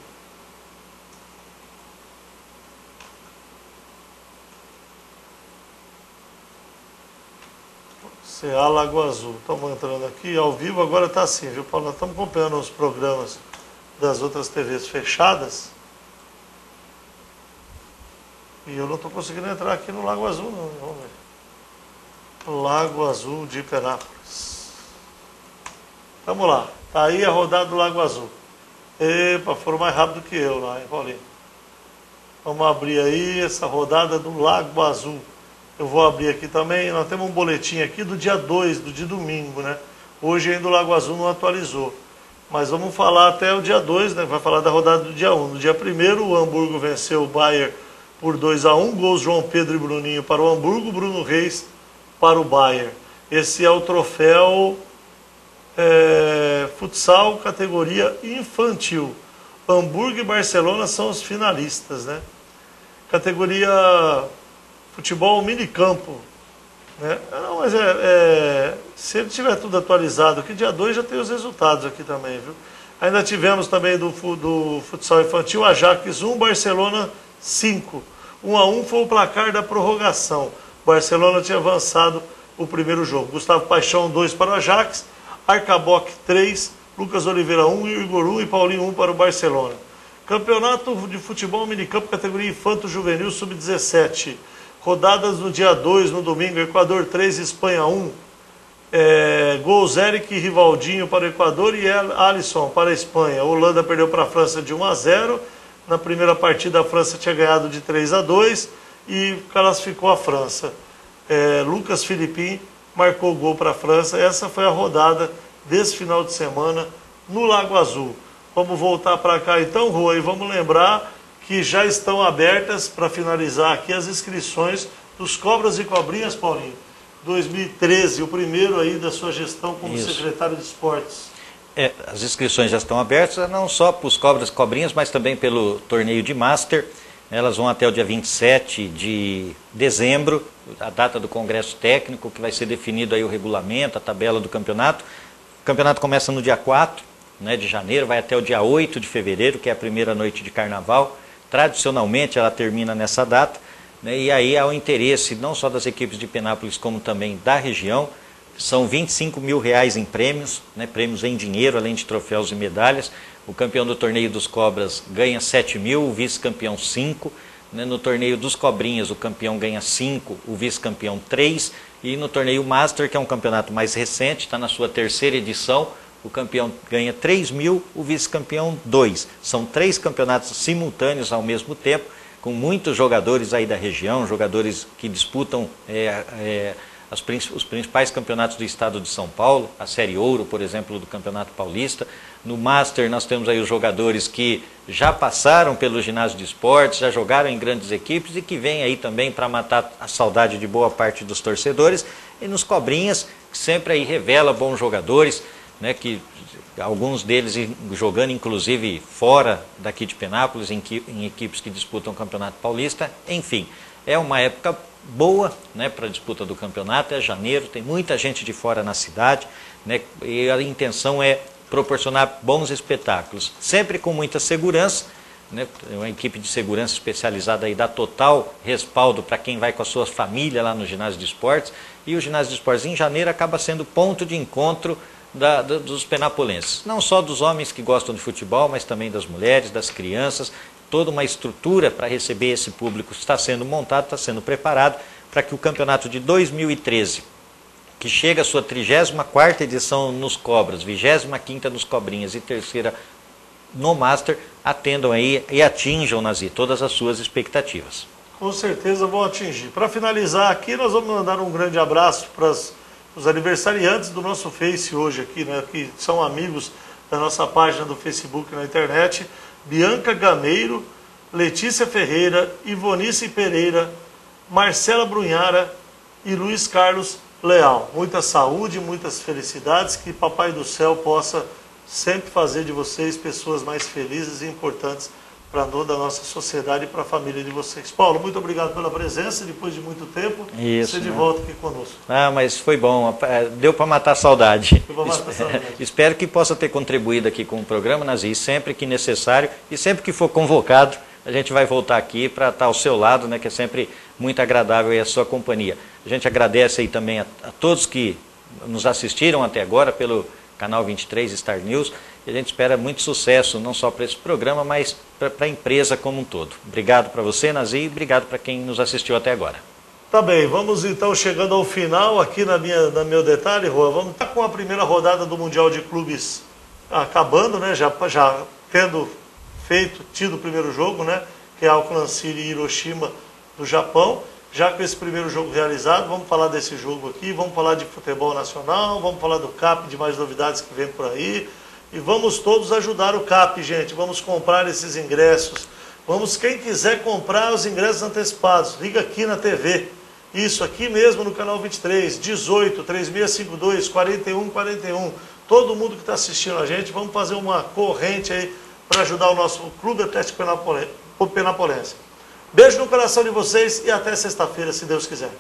Speaker 1: CA Lagoa Azul. Estamos entrando aqui ao vivo, agora está assim, viu, Paulo? Nós estamos acompanhando os programas das outras TVs fechadas. E eu não estou conseguindo entrar aqui no Lago Azul, não. Vamos ver. Lago Azul de Penápolis. Vamos lá. Está aí a rodada do Lago Azul. Epa, foram mais rápido que eu lá, hein, Paulinho? Vamos abrir aí essa rodada do Lago Azul. Eu vou abrir aqui também. Nós temos um boletim aqui do dia 2, do dia domingo, né? Hoje ainda o Lago Azul não atualizou. Mas vamos falar até o dia 2, né? Vai falar da rodada do dia 1. No dia 1º, o Hamburgo venceu o Bayern por 2-1, gols João Pedro e Bruninho para o Hamburgo, Bruno Reis para o Bayern. Esse é o troféu futsal categoria infantil. Hamburgo e Barcelona são os finalistas, né? Categoria futebol minicampo, né? Não, mas se ele tiver tudo atualizado aqui, dia 2 já tem os resultados aqui também, viu? Ainda tivemos também do futsal infantil, Ajax 1, Barcelona 5. 1-1 foi o placar da prorrogação. O Barcelona tinha avançado o primeiro jogo. Gustavo Paixão 2 para o Ajax, Arcaboc 3, Lucas Oliveira 1, Igor 1 e Paulinho 1 para o Barcelona. Campeonato de futebol minicampo categoria infanto-juvenil sub-17. Rodadas no dia 2, no domingo, Equador 3, Espanha 1. Gols Eric e Rivaldinho para o Equador e Alisson para a Espanha. A Holanda perdeu para a França de 1-0. Na primeira partida a França tinha ganhado de 3-2 e classificou a França. Lucas Filipim marcou o gol para a França. Essa foi a rodada desse final de semana no Lago Azul. Vamos voltar para cá então, Rua, e vamos lembrar que já estão abertas para finalizar aqui as inscrições dos Cobras e Cobrinhas, Paulinho. 2013, o primeiro aí da sua gestão como secretário de esportes.
Speaker 2: As inscrições já estão abertas, não só para os Cobras e Cobrinhas, mas também pelo torneio de Master. Elas vão até o dia 27 de dezembro, a data do Congresso Técnico, que vai ser definido aí o regulamento, a tabela do campeonato. O campeonato começa no dia 4, né, de janeiro, vai até o dia 8 de fevereiro, que é a primeira noite de carnaval. Tradicionalmente ela termina nessa data, né, e aí há o interesse não só das equipes de Penápolis, como também da região. São R$25 mil em prêmios, né, prêmios em dinheiro, além de troféus e medalhas. O campeão do torneio dos Cobras ganha 7 mil, o vice-campeão 5. Né, no torneio dos Cobrinhas, o campeão ganha 5, o vice-campeão 3. E no torneio Master, que é um campeonato mais recente, está na sua terceira edição, o campeão ganha 3 mil, o vice-campeão 2. São 3 campeonatos simultâneos ao mesmo tempo, com muitos jogadores aí da região, jogadores que disputam os principais campeonatos do estado de São Paulo, a Série Ouro, por exemplo, do Campeonato Paulista. No Master nós temos aí os jogadores que já passaram pelo ginásio de esportes, já jogaram em grandes equipes e que vêm aí também para matar a saudade de boa parte dos torcedores. E nos Cobrinhas, que sempre aí revela bons jogadores, né, que alguns deles jogando inclusive fora daqui de Penápolis, em equipes que disputam o Campeonato Paulista. Enfim, é uma época boa, né, para a disputa do campeonato, é janeiro, tem muita gente de fora na cidade, né, e a intenção é proporcionar bons espetáculos, sempre com muita segurança, né, uma equipe de segurança especializada aí dá total respaldo para quem vai com a sua família lá no ginásio de esportes, e o ginásio de esportes em janeiro acaba sendo ponto de encontro dos penapolenses, não só dos homens que gostam de futebol, mas também das mulheres, das crianças. Toda uma estrutura para receber esse público está sendo montada, está sendo preparado para que o campeonato de 2013, que chega à sua 34ª edição nos Cobras, 25ª nos Cobrinhas e 3ª no Master, atendam aí e atinjam, Nazi, todas as suas expectativas.
Speaker 1: Com certeza vão atingir. Para finalizar aqui, nós vamos mandar um grande abraço para os aniversariantes do nosso Face hoje aqui, né, que são amigos da nossa página do Facebook na internet. Bianca Gameiro, Letícia Ferreira, Ivonice Pereira, Marcela Brunhara e Luiz Carlos Leal. Muita saúde, muitas felicidades, que Papai do Céu possa sempre fazer de vocês pessoas mais felizes e importantes para toda a nossa sociedade e para a família de vocês. Paulo, muito obrigado pela presença, depois de muito tempo, você de volta aqui conosco.
Speaker 2: Ah, mas foi bom, deu para matar a saudade.
Speaker 1: Deu para matar a saudade.
Speaker 2: Espero que possa ter contribuído aqui com o programa, Nazi, sempre que necessário e sempre que for convocado, a gente vai voltar aqui para estar ao seu lado, né, que é sempre muito agradável aí a sua companhia. A gente agradece aí também a todos que nos assistiram até agora pelo canal 23 Star News, e a gente espera muito sucesso, não só para esse programa, mas para a empresa como um todo. Obrigado para você, Nazi, e obrigado para quem nos assistiu até agora.
Speaker 1: Tá bem, vamos então chegando ao final aqui na meu detalhe, Rua. Vamos estar com a primeira rodada do Mundial de Clubes acabando, né? Já tendo tido o primeiro jogo, né? Que é Auckland City e Hiroshima do Japão. Já com esse primeiro jogo realizado, vamos falar desse jogo aqui, vamos falar de futebol nacional, vamos falar do CAP, de mais novidades que vem por aí. E vamos todos ajudar o CAP, gente. Vamos comprar esses ingressos. Quem quiser comprar os ingressos antecipados, liga aqui na TV. Isso, aqui mesmo no canal 23, 18, 3652, 4141. Todo mundo que está assistindo a gente, vamos fazer uma corrente aí para ajudar o nosso Clube Atlético Penapolense. Beijo no coração de vocês e até sexta-feira, se Deus quiser.